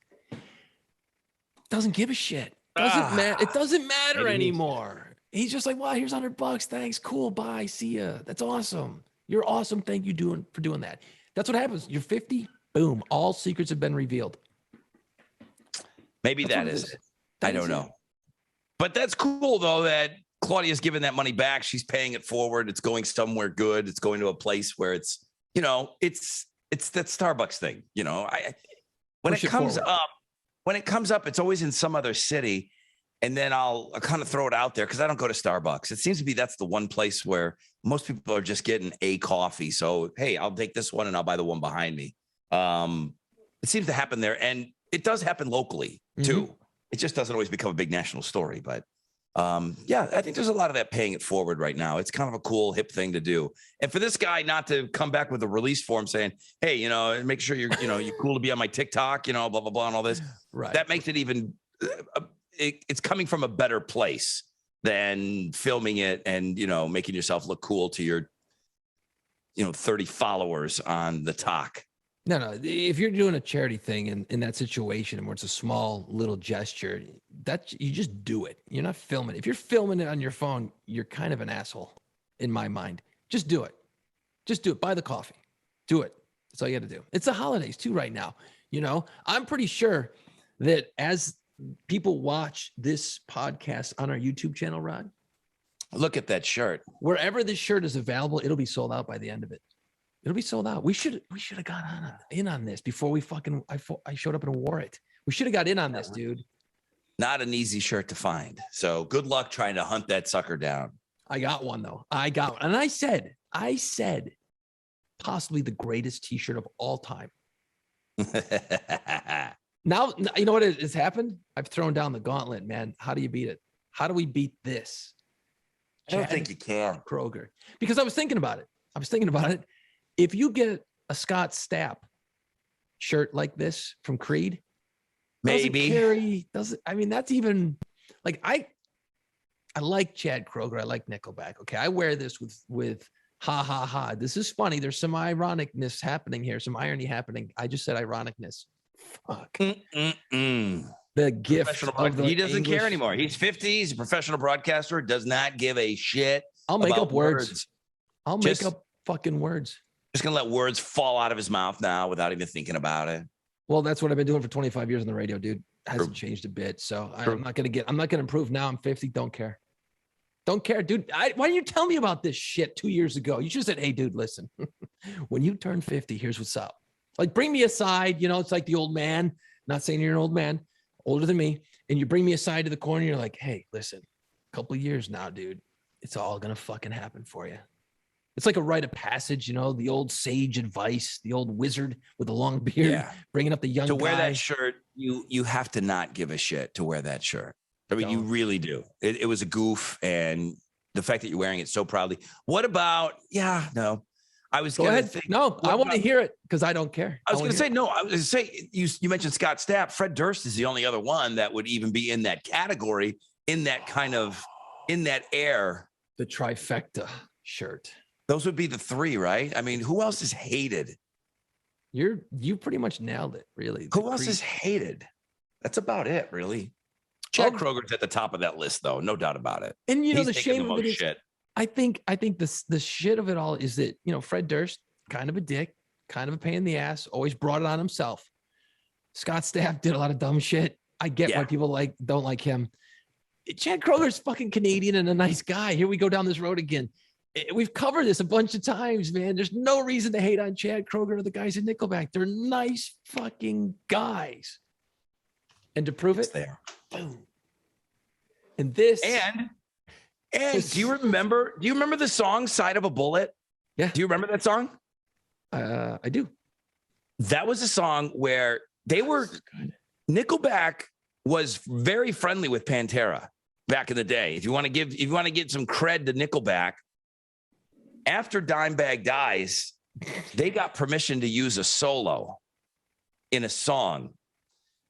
Doesn't give a shit. It doesn't matter anymore. He's just like, well, here's $100. Thanks. Cool. Bye. See ya. That's awesome. You're awesome. Thank you for doing that. That's what happens. You're 50. Boom. All secrets have been revealed. Maybe that is it. I don't know. But that's cool though that Claudia's giving that money back. She's paying it forward. It's going somewhere good. It's going to a place where it's that Starbucks thing. When it comes up, it's always in some other city. And then I'll kind of throw it out there because I don't go to Starbucks. It seems to be that's the one place where most people are just getting a coffee. So, hey, I'll take this one and I'll buy the one behind me. It seems to happen there. And it does happen locally, too. Mm-hmm. It just doesn't always become a big national story. But, I think there's a lot of that paying it forward right now. It's kind of a cool, hip thing to do. And for this guy not to come back with a release form saying, hey, make sure you're cool to be on my TikTok, blah, blah, blah, and all this. Right. That makes it even it's coming from a better place than filming it and, making yourself look cool to your, 30 followers on the talk. No. If you're doing a charity thing in that situation where it's a small little gesture, that you just do it. You're not filming. If you're filming it on your phone, you're kind of an asshole in my mind. Just do it. Just do it. Buy the coffee. Do it. That's all you got to do. It's the holidays too right now. I'm pretty sure that as people watch this podcast on our YouTube channel, Rod, look at that shirt. Wherever this shirt is available, it'll be sold out by the end of it. It'll be sold out. We should have got in on this before I showed up and wore it. We should have got in on this, dude. Not an easy shirt to find. So good luck trying to hunt that sucker down. I got one though. And I said, possibly the greatest t-shirt of all time. Now, you know what has happened? I've thrown down the gauntlet, man. How do you beat it? How do we beat this? I don't think you can. Kroeger. Because I was thinking about it. If you get a Scott Stapp shirt like this from Creed, that's even like I like Chad Kroeger. I like Nickelback. Okay. I wear this with ha ha ha. This is funny. There's some ironicness happening here, some irony happening. I just said ironicness. Fuck. The gift of the he doesn't English. care anymore. He's 50. He's a professional broadcaster. Does not give a shit. I'll make about up words. I'll make up fucking words. Just gonna let words fall out of his mouth now without even thinking about it. Well, that's what I've been doing for 25 years on the radio, dude. Hasn't changed a bit. So I'm not gonna improve now. I'm 50. Don't care. Don't care, dude. Why didn't you tell me about this shit 2 years ago? You should have said, hey, dude, listen, when you turn 50, here's what's up. Like, bring me aside. You know, it's like the old man, not saying you're an old man, older than me. And you bring me aside to the corner. You're like, hey, listen, a couple of years now, dude, it's all going to fucking happen for you. It's like a rite of passage, you know, the old sage advice, the old wizard with a long beard, bringing up the young guy. To wear that shirt, you have to not give a shit to wear that shirt. I mean, you really do. It was a goof, and the fact that you're wearing it so proudly. What about, I was going to think. No, I want to hear it because I don't care. I was going to say, no, I was going to say, you mentioned Scott Stapp. Fred Durst is the only other one that would even be in that category, in that kind of, in that air. The trifecta shirt. Those would be the three, right? I mean, who else is hated? You pretty much nailed it, really. Who else is hated? That's about it, really. Chad Kroeger's at the top of that list, though, no doubt about it. And you know, He's the shame the of it is, shit. I think the shit of it all is that, you know, Fred Durst, kind of a dick, kind of a pain in the ass, always brought it on himself. Scott Stapp did a lot of dumb shit. I get why people don't like him. Chad Kroeger's fucking Canadian and a nice guy. Here we go down this road again. We've covered this a bunch of times, man. There's no reason to hate on Chad Kroeger or the guys in Nickelback. They're nice fucking guys. And to prove it, there. Boom. And this and do you remember the song Side of a Bullet? Yeah. Do you remember that song? I do. That was a song where Nickelback was very friendly with Pantera back in the day. If you want to get some cred to Nickelback, after Dimebag dies, they got permission to use a solo in a song.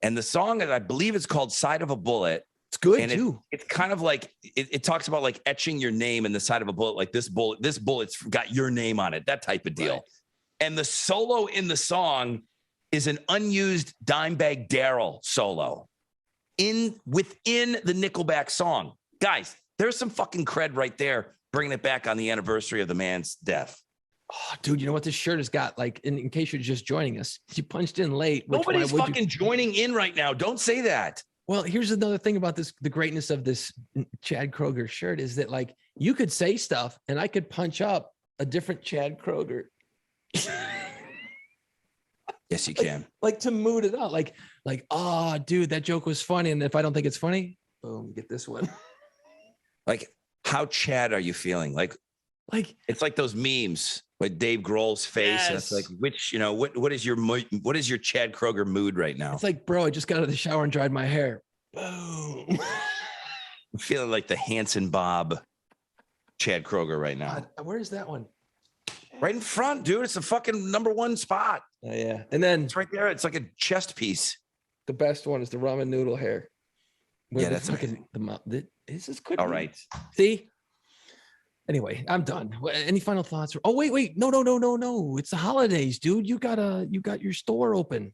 And the song, I believe it's called Side of a Bullet. It's good too. It's kind of like it talks about like etching your name in the side of a bullet, like this bullet's got your name on it, that type of deal. Right. And the solo in the song is an unused Dimebag Darrell solo within the Nickelback song. Guys, there's some fucking cred right there, bringing it back on the anniversary of the man's death. Oh, dude, you know what this shirt has got? Like, in case you're just joining us, you punched in late. Nobody's fucking joining in right now. Don't say that. Well, here's another thing about this. The greatness of this Chad Kroeger shirt is that, like, you could say stuff and I could punch up a different Chad Kroeger. Yes, you can. Like to mood it out. Like, oh, dude, that joke was funny. And if I don't think it's funny, boom, get this one. Like, how Chad are you feeling? Like it's like those memes with Dave Grohl's face. Yes. And it's like, what is your Chad Kroeger mood right now? It's like, bro, I just got out of the shower and dried my hair. Boom. I'm feeling like the Hanson Bob Chad Kroeger right now. Where is that one? Right in front, dude. It's the fucking #1 spot. Oh, yeah. And then it's right there. It's like a chest piece. The best one is the ramen noodle hair. Yeah, that's fucking this is good. All right. See? Anyway, I'm done. Any final thoughts? Oh, wait. No. It's the holidays, dude. You got your store open.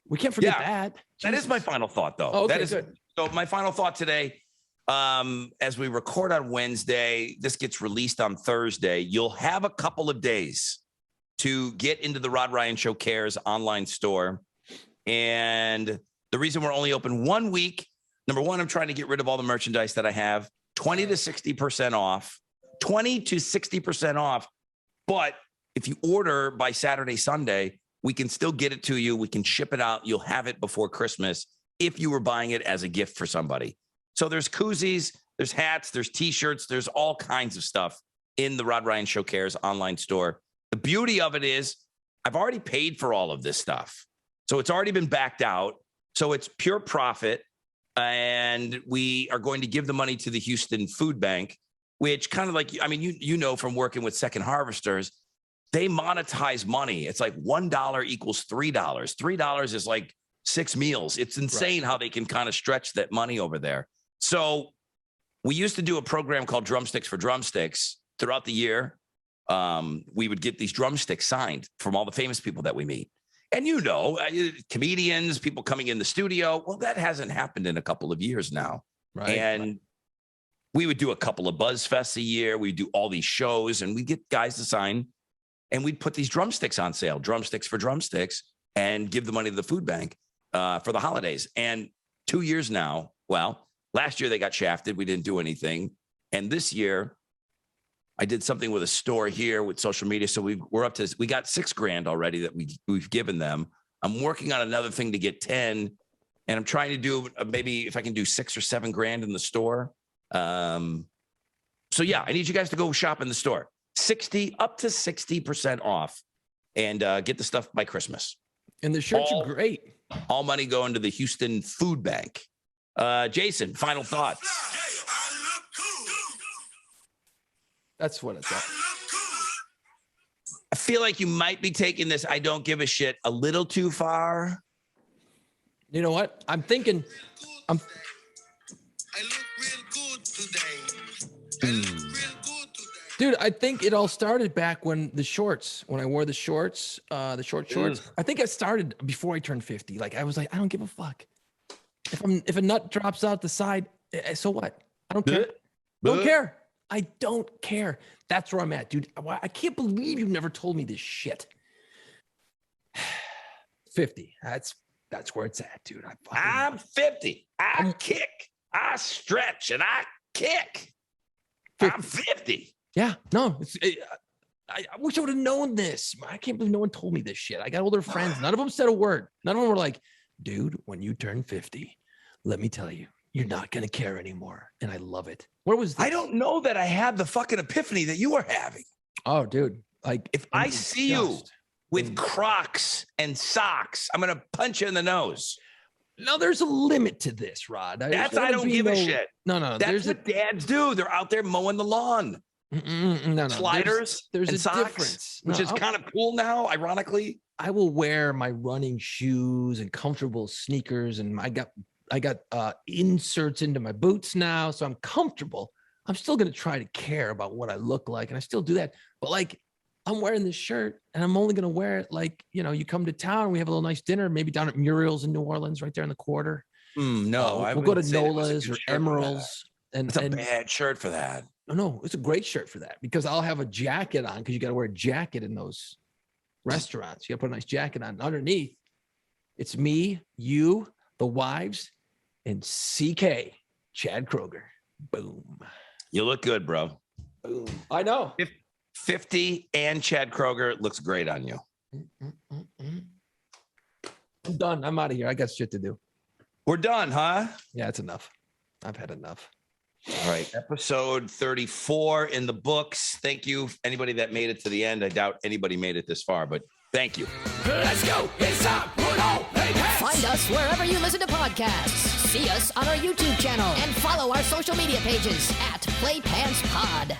We can't forget that. That is my final thought, though. Oh, okay, that is good. So my final thought today, as we record on Wednesday, this gets released on Thursday. You'll have a couple of days to get into the Rod Ryan Show Cares online store. And the reason we're only open 1 week, number one, I'm trying to get rid of all the merchandise that I have, 20 to 60% off. 20 to 60% off. But if you order by Saturday, Sunday, we can still get it to you. We can ship it out. You'll have it before Christmas if you were buying it as a gift for somebody. So there's koozies, there's hats, there's T-shirts, there's all kinds of stuff in the Rod Ryan Show Cares online store. The beauty of it is I've already paid for all of this stuff. So it's already been backed out. So it's pure profit. And we are going to give the money to the Houston Food Bank, which kind of like, I mean, you know, from working with Second Harvesters, they monetize money. It's like $1 equals $3. $3 is like 6 meals. It's insane how they can kind of stretch that money over there. So we used to do a program called Drumsticks for Drumsticks throughout the year. We would get these drumsticks signed from all the famous people that we meet. And, you know, comedians, people coming in the studio. Well, that hasn't happened in a couple of years now. Right. And we would do a couple of Buzz Fests a year. We do all these shows and we get guys to sign and we'd put these drumsticks on sale, Drumsticks for Drumsticks, and give the money to the food bank for the holidays. And 2 years now, well, last year they got shafted. We didn't do anything. And this year, I did something with a store here with social media. So we got $6,000 already that we've given them. I'm working on another thing to get 10, and I'm trying to do maybe if I can do $6 or $7,000 in the store. So yeah, I need you guys to go shop in the store. Up to 60% off, and get the stuff by Christmas. And the shirts are great. All money going to the Houston Food Bank. Jason, final thoughts. That's what it's at. I feel like you might be taking this I don't give a shit a little too far. You know what? I'm thinking. I look real good today. I look real good today. Dude, I think it all started back when I wore the shorts, the short shorts. I think it started before I turned 50. Like I was like, I don't give a fuck. If a nut drops out the side, so what? I don't care. Don't care. I don't care. That's where I'm at, dude. I can't believe you've never told me this shit. 50. That's where it's at, dude. I'm 50. I kick. I stretch and I kick. 50. I'm 50. Yeah. No. I wish I would have known this. I can't believe no one told me this shit. I got older friends. None of them said a word. None of them were like, dude, when you turn 50, let me tell you, you're not going to care anymore. And I love it. Where was this? I don't know that I had the fucking epiphany that you are having. Oh, dude. Like if I see you with Crocs and socks, I'm going to punch you in the nose. No, there's a limit to this, Rod. I don't give a shit. No. That's what dads do. They're out there mowing the lawn. No. Sliders there's and a socks, difference. which is kind of cool now, ironically. I will wear my running shoes and comfortable sneakers, and I got inserts into my boots now, so I'm comfortable. I'm still going to try to care about what I look like, and I still do that. But like, I'm wearing this shirt, and I'm only going to wear it like, you come to town, we have a little nice dinner, maybe down at Muriel's in New Orleans, right there in the quarter. No, we'll go to Nola's or Emerald's. And it's a bad shirt for that. No, it's a great shirt for that, because I'll have a jacket on, because you got to wear a jacket in those restaurants. You got to put a nice jacket on. Underneath, it's me, you, the wives, and CK, Chad Kroeger. Boom. You look good, bro. Boom. I know. 50 and Chad Kroeger looks great on you. I'm done. I'm out of here. I got shit to do. We're done, huh? Yeah, it's enough. I've had enough. All right. Episode 34 in the books. Thank you. Anybody that made it to the end. I doubt anybody made it this far, but thank you. Let's go. It's time. Put on play pants. Find us wherever you listen to podcasts. See us on our YouTube channel and follow our social media pages at PlayPantsPod.